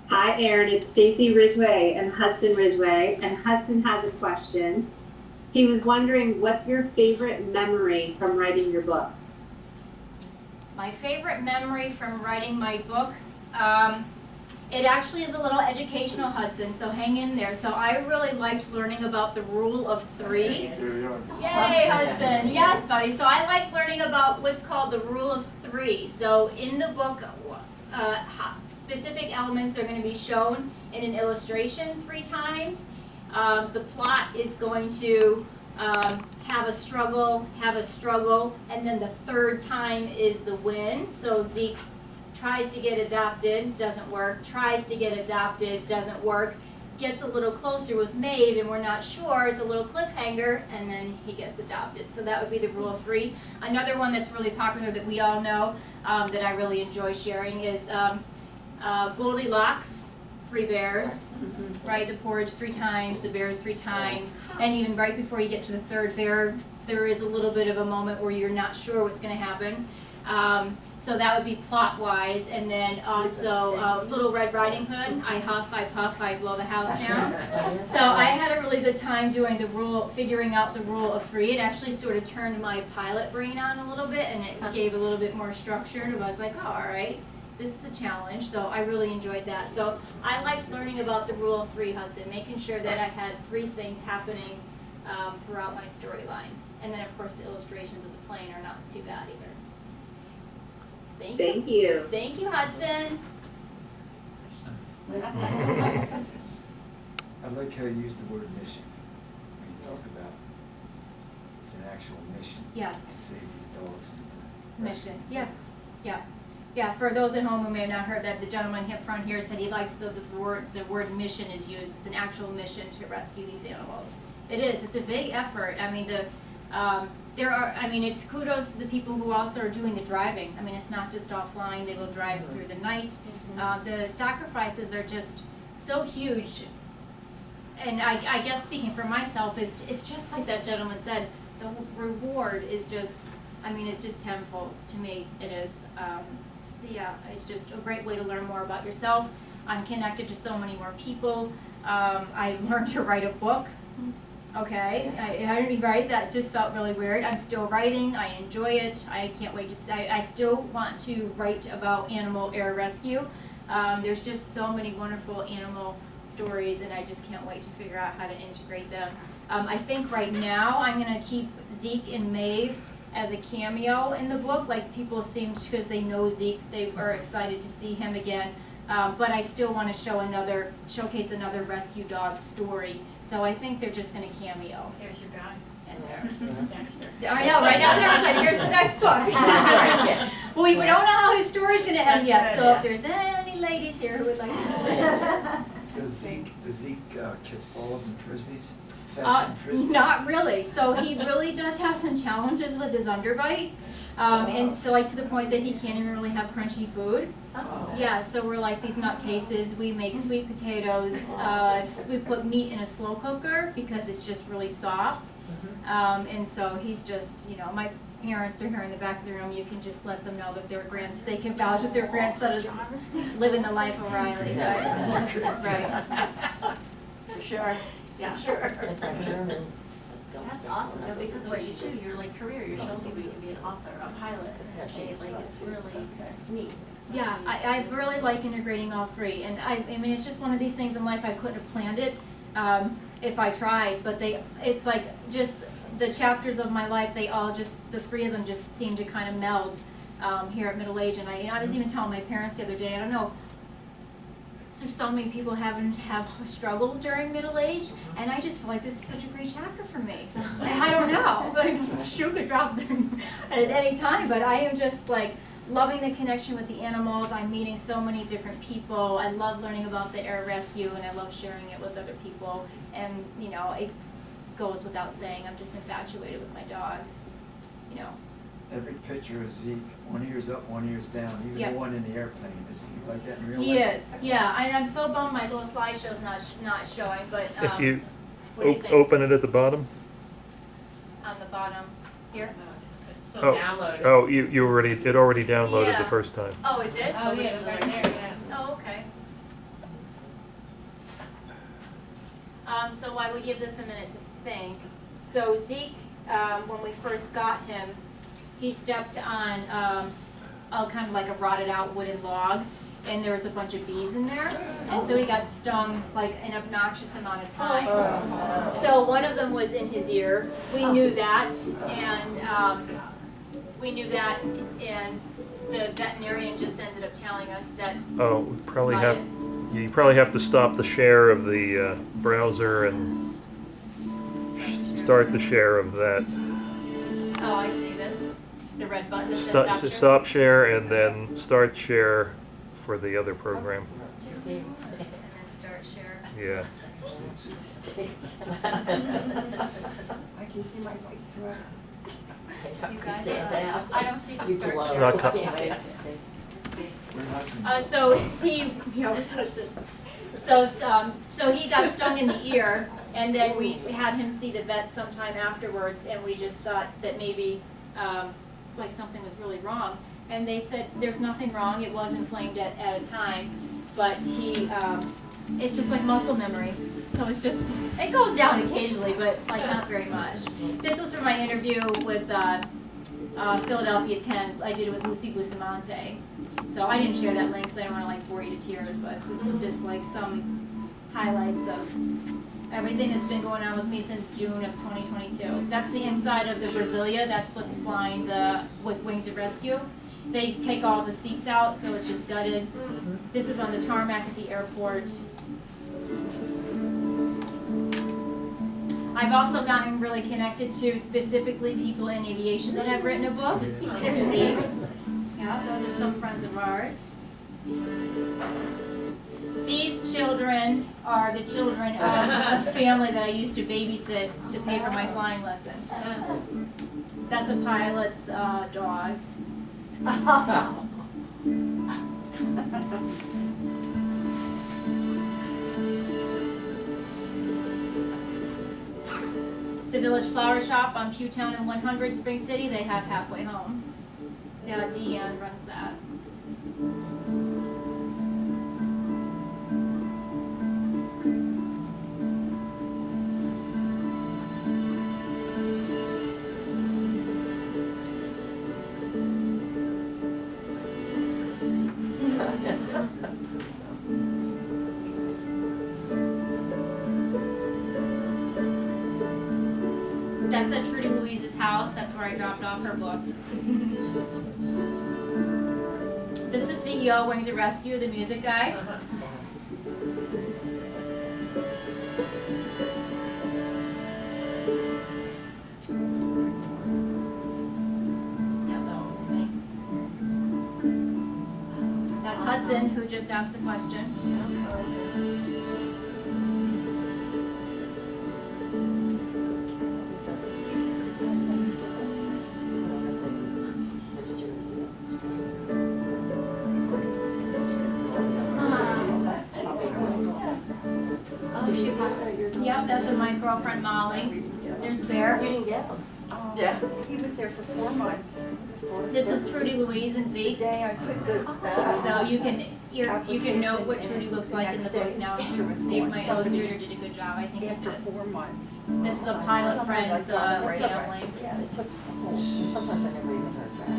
[SPEAKER 16] Hi, Erin. It's Stacy Ridgway and Hudson Ridgway, and Hudson has a question. He was wondering, what's your favorite memory from writing your book?
[SPEAKER 2] My favorite memory from writing my book, it actually is a little educational, Hudson, so hang in there. So I really liked learning about the rule of three. Yay, Hudson. Yes, buddy. So I like learning about what's called the rule of three. So in the book, specific elements are going to be shown in an illustration 3 times. The plot is going to have a struggle, and then the third time is the win. So Zeke tries to get adopted, doesn't work, tries to get adopted, doesn't work, gets a little closer with Maeve, and we're not sure, it's a little cliffhanger, and then he gets adopted. So that would be the rule of 3. Another one that's really popular that we all know, that I really enjoy sharing is Goldilocks, 3 bears, right? The porridge 3 times, the bears 3 times, and even right before you get to the 3rd bear, there is a little bit of a moment where you're not sure what's going to happen. So that would be plot-wise, and then also Little Red Riding Hood. I huff, I puff, I blow the house down. So I had a really good time doing the rule, figuring out the rule of 3. It actually sort of turned my pilot brain on a little bit, and it gave a little bit more structure. And I was like, oh, all right, this is a challenge. So I really enjoyed that. So I liked learning about the rule of 3, Hudson, making sure that I had 3 things happening throughout my storyline. And then, of course, the illustrations of the plane are not too bad either.
[SPEAKER 16] Thank you.
[SPEAKER 2] Thank you, Hudson.
[SPEAKER 14] I like how you use the word mission. When you talk about it's an actual mission.
[SPEAKER 2] Yes.
[SPEAKER 14] To save these dogs.
[SPEAKER 2] Mission. Yeah. Yeah. Yeah. For those at home who may have not heard that, the gentleman up front here said he likes the word mission is used. It's an actual mission to rescue these animals. It is. It's a big effort. I mean, it's kudos to the people who also are doing the driving. I mean, it's not just all flying. They will drive through the night. The sacrifices are just so huge. And I guess speaking for myself, it's just like that gentleman said, the reward is just, it's just tenfold to me. It is. It's just a great way to learn more about yourself. I'm connected to so many more people. I learned to write a book. Okay, I didn't write, that just felt really weird. I'm still writing, I enjoy it, I can't wait to say, I still want to write about animal air rescue. There's just so many wonderful animal stories, and I just can't wait to figure out how to integrate them. I think right now I'm going to keep Zeke and Maeve as a cameo in the book. Like, people seem, because they know Zeke, they are excited to see him again. But I still want to showcase another rescue dog story. So I think they're just going to cameo.
[SPEAKER 3] There's your guy.
[SPEAKER 2] In there. I know, right now they're like, here's the next book. Well, we don't know how his story's going to end yet. So if there's any ladies here who would like to.
[SPEAKER 14] Does Zeke catch balls and frisbees?
[SPEAKER 2] Not really. So he really does have some challenges with his underbite. And so, like, to the point that he can't even really have crunchy food. Yeah, so we're like these nutcases. We make sweet potatoes. We put meat in a slow cooker because it's just really soft. And so he's just, my parents are here in the back of the room. You can just let them know that they can vouch that their grandson is living the life of Riley. Right.
[SPEAKER 3] For sure.
[SPEAKER 15] Yeah, sure. That's awesome, you know, because what you do, your like career, you're showing people you can be an author, a pilot, like it's really neat.
[SPEAKER 2] Yeah, I really like integrating all three, and I mean, it's just one of these things in life I couldn't have planned it if I tried, but it's like just the chapters of my life, they all just, the three of them just seem to kind of meld here at middle age, and I was even telling my parents the other day, I don't know, there's so many people have struggled during middle age, and I just feel like this is such a great chapter for me. I don't know, like shoe could drop at any time, but I am just like loving the connection with the animals. I'm meeting so many different people. I love learning about the air rescue, and I love sharing it with other people. And you know, it goes without saying, I'm just infatuated with my dog. You know.
[SPEAKER 14] Every picture of Zeke, one ear's up, one ear's down, even
[SPEAKER 2] Yep.
[SPEAKER 14] the one in the airplane. Is he like that in real
[SPEAKER 2] He
[SPEAKER 14] life?
[SPEAKER 2] is, yeah. I'm so bummed my little slideshow's not showing, but
[SPEAKER 1] If you,
[SPEAKER 2] what do you think?
[SPEAKER 1] open it at the bottom.
[SPEAKER 2] On the bottom here.
[SPEAKER 15] It's
[SPEAKER 1] Oh, oh, you already, it already downloaded
[SPEAKER 2] Yeah.
[SPEAKER 1] the first time.
[SPEAKER 2] Oh, it did?
[SPEAKER 15] Oh, yeah, it's right there, yeah.
[SPEAKER 2] Oh, okay. So I would give this a minute to think. So Zeke, when we first got him, he stepped on kind of like a rotted out wooden log, and there was a bunch of bees in there, and so he got stung like an obnoxious amount of times. So one of them was in his ear. We knew that, and the veterinarian just ended up telling us that.
[SPEAKER 1] Oh, we probably
[SPEAKER 2] it's
[SPEAKER 1] have,
[SPEAKER 2] not
[SPEAKER 1] you probably have to stop the share of the browser and start the share of that.
[SPEAKER 2] Oh, I see this. The red button that says
[SPEAKER 1] Stop,
[SPEAKER 2] share.
[SPEAKER 1] stop share and then start share for the other program.
[SPEAKER 2] And then start share.
[SPEAKER 1] Yeah.
[SPEAKER 3] I can see my white throat.
[SPEAKER 2] You guys,
[SPEAKER 10] stand down.
[SPEAKER 2] I don't see the
[SPEAKER 10] You
[SPEAKER 2] start
[SPEAKER 10] glow.
[SPEAKER 2] share.
[SPEAKER 1] Not cut.
[SPEAKER 2] So he, you know, so he got stung in the ear, and then we had him see the vet sometime afterwards, and we just thought that maybe like something was really wrong. And they said there's nothing wrong. It was inflamed at a time, but it's just like muscle memory. So it's just, it goes down occasionally, but like not very much. This was for my interview with Philadelphia 10. I did it with Lucy Bustamante. So I didn't share that link because I didn't want to like bore you to tears, but this is just like some highlights of everything that's been going on with me since June of 2022. That's the inside of the Brasilia. That's what's flying with Wings of Rescue. They take all the seats out, so it's just gutted. This is on the tarmac at the airport. I've also gotten really connected to specifically people in aviation that have written a book. There's Zeke. Yeah, those are some friends of ours. These children are the children of a family that I used to babysit to pay for my flying lessons. That's a pilot's dog. The Village Flower Shop on Q-Town and 100 Spring City, they have Halfway Home. Deanne runs that. That's at Trudy Louise's house. That's where I dropped off her book. This is CEO, Wings of Rescue, the music guy. Yeah, that was me. That's Hudson, who just asked a question. Yep, that's my girlfriend Molly. There's There's Bear.
[SPEAKER 15] You didn't get him.
[SPEAKER 3] Yeah. He was there for 4 months.
[SPEAKER 2] This is Trudy, Louise, and
[SPEAKER 3] The
[SPEAKER 2] Zeke.
[SPEAKER 3] day I put the
[SPEAKER 2] So you can know what Trudy looks like in the book now. Zeke, my illustrator, did a good job. I think he
[SPEAKER 3] after
[SPEAKER 2] did.
[SPEAKER 3] 4 months.
[SPEAKER 2] This is a Pilot Friends family.
[SPEAKER 15] Yeah, it took, sometimes I never even heard back.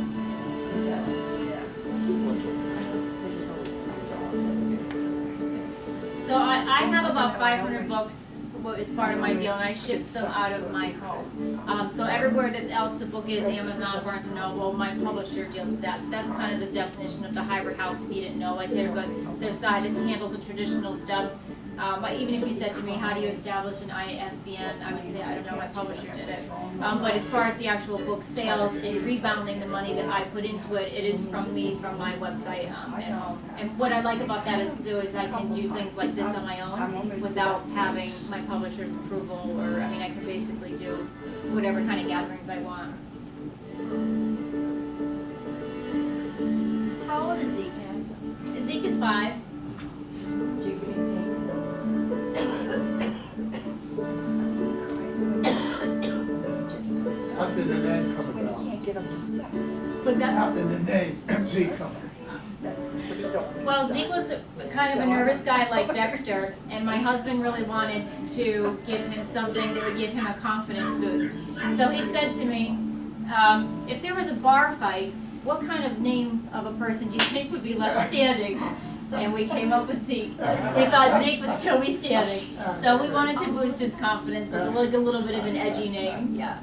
[SPEAKER 15] This is always $9.
[SPEAKER 2] So I have about 500 books, what is part of my deal, and I ship them out of my home. So everywhere that else the book is, Amazon, Barnes & Noble, my publisher deals with that. So that's kind of the definition of the hybrid house, if you didn't know. Like there's a side that handles the traditional stuff. Even if you said to me, how do you establish an ISBN, I would say, I don't know, my publisher did it. But as far as the actual book sales and rebounding the money that I put into it, it is from me, from my website at home. And what I like about that is I can do things like this on my own without having my publisher's approval, or, I mean, I can basically do whatever kind of gatherings I want.
[SPEAKER 15] How old is Zeke?
[SPEAKER 2] Zeke is 5.
[SPEAKER 15] Do you get any pain with
[SPEAKER 12] How did the name come
[SPEAKER 3] When
[SPEAKER 12] about?
[SPEAKER 3] he can't get up the steps.
[SPEAKER 2] What's that?
[SPEAKER 12] How did the name Zeke come about?
[SPEAKER 2] Well, Zeke was kind of a nervous guy like Dexter, and my husband really wanted to give him something that would give him a confidence boost. So he said to me, if there was a bar fight, what kind of name of a person do you think would be left standing? And we came up with Zeke. We thought Zeke would still be standing. So we wanted to boost his confidence with like a little bit of an edgy name. Yeah.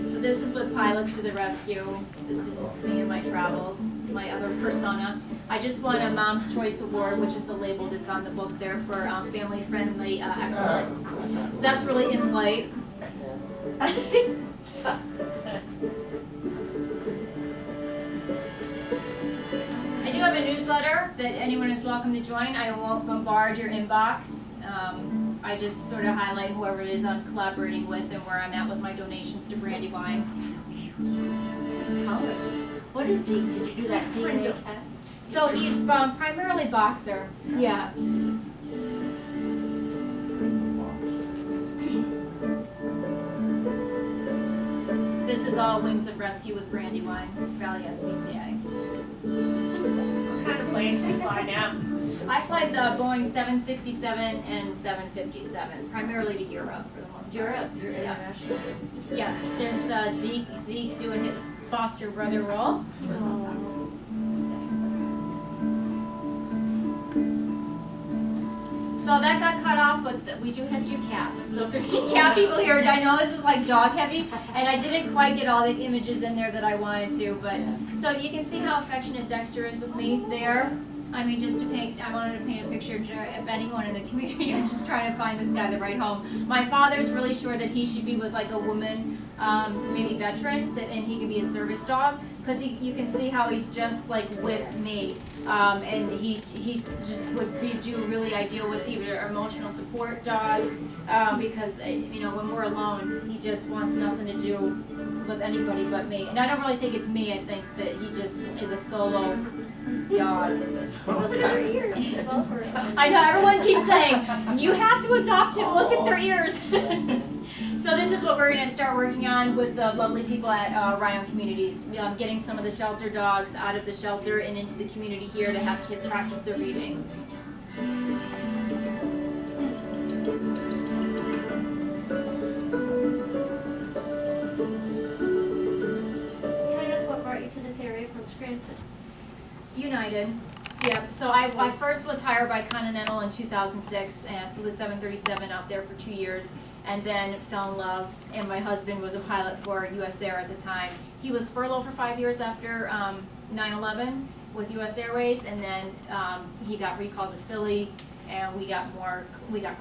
[SPEAKER 2] So this is with Pilots to the Rescue. This is just me and my travels, my other persona. I just won a Mom's Choice Award, which is the label that's on the book there for family-friendly excellence. So that's really in flight. I do have a newsletter that anyone is welcome to join. I won't bombard your inbox. I just sort of highlight whoever it is I'm collaborating with and where I'm at with my donations to Brandywine.
[SPEAKER 15] His colors. What is Zeke? Did you do that DNA test?
[SPEAKER 2] So he's primarily boxer. Yeah. This is all Wings of Rescue with Brandywine Valley SPCA. What kind of planes do you fly now? I fly the Boeing 767 and 757, primarily to Europe for the most part.
[SPEAKER 15] Europe, you're international.
[SPEAKER 2] Yes, there's Zeke doing his foster brother role. So that got cut off, but we do have 2 cats. So if there's any cat people here, I know this is like dog heavy, and I didn't quite get all the images in there that I wanted to, but so you can see how affectionate Dexter is with me there. I mean, just to paint, I wanted to paint a picture of anyone in the community who's just trying to find this guy the right home. My father's really sure that he should be with like a woman, maybe veteran, and he could be a service dog, because you can see how he's just like with me, and he just would do really ideal with either an emotional support dog, because you know, when we're alone, he just wants nothing to do with anybody but me. And I don't really think it's me. I think that he just is a solo dog.
[SPEAKER 15] Look at their ears.
[SPEAKER 2] I know, everyone keeps saying, you have to adopt him, look at their ears. So this is what we're going to start working on with the lovely people at Ryan Communities, getting some of the shelter dogs out of the shelter and into the community here to have kids practice their reading.
[SPEAKER 15] Can I ask what brought you to this area from Scranton?
[SPEAKER 2] United. Yeah, so I first was hired by Continental in 2006 and flew the 737 out there for 2 years, and then fell in love, and my husband was a pilot for US Air at the time. He was furloughed for 5 years after 9/11 with US Airways, and then he got recalled to Philly, and we got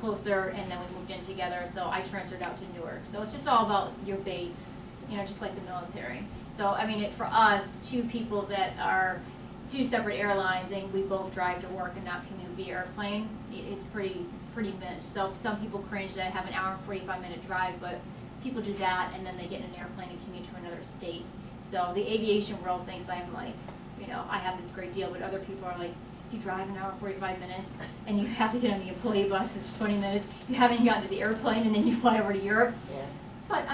[SPEAKER 2] closer, and then we moved in together, so I transferred out to Newark. So it's just all about your base, you know, just like the military. So I mean, for us, 2 people that are 2 separate airlines, and we both drive to work and not commute via airplane, it's pretty mixed. So some people cringe that I have an hour and 45-minute drive, but people do that and then they get in an airplane and commute to another state. So the aviation world thinks I'm like, you know, I have this great deal, but other people are like, you drive an hour and 45 minutes and you have to get on the employee bus, it's 20 minutes, you haven't gotten to the airplane and then you fly over to Europe.
[SPEAKER 15] Yeah.
[SPEAKER 2] but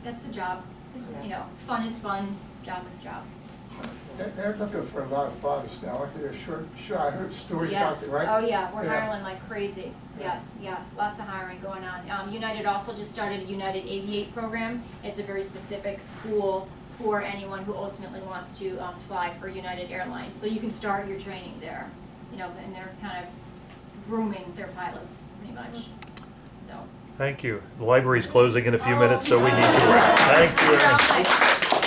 [SPEAKER 2] that's a job. Just, fun is fun, job is job.
[SPEAKER 12] They're looking for a lot of fathers now, aren't they? They're sure, I heard stories
[SPEAKER 2] Yeah.
[SPEAKER 12] about that, right?
[SPEAKER 2] Oh yeah, we're hiring like crazy. Yes, yeah, lots of hiring going on. United also just started a United Aviate program. It's a very specific school for anyone who ultimately wants to fly for United Airlines. So you can start your training there, and they're kind of grooming their pilots pretty much. So.
[SPEAKER 1] Thank you. The library's closing in a few minutes, so we need to wrap. Thank you.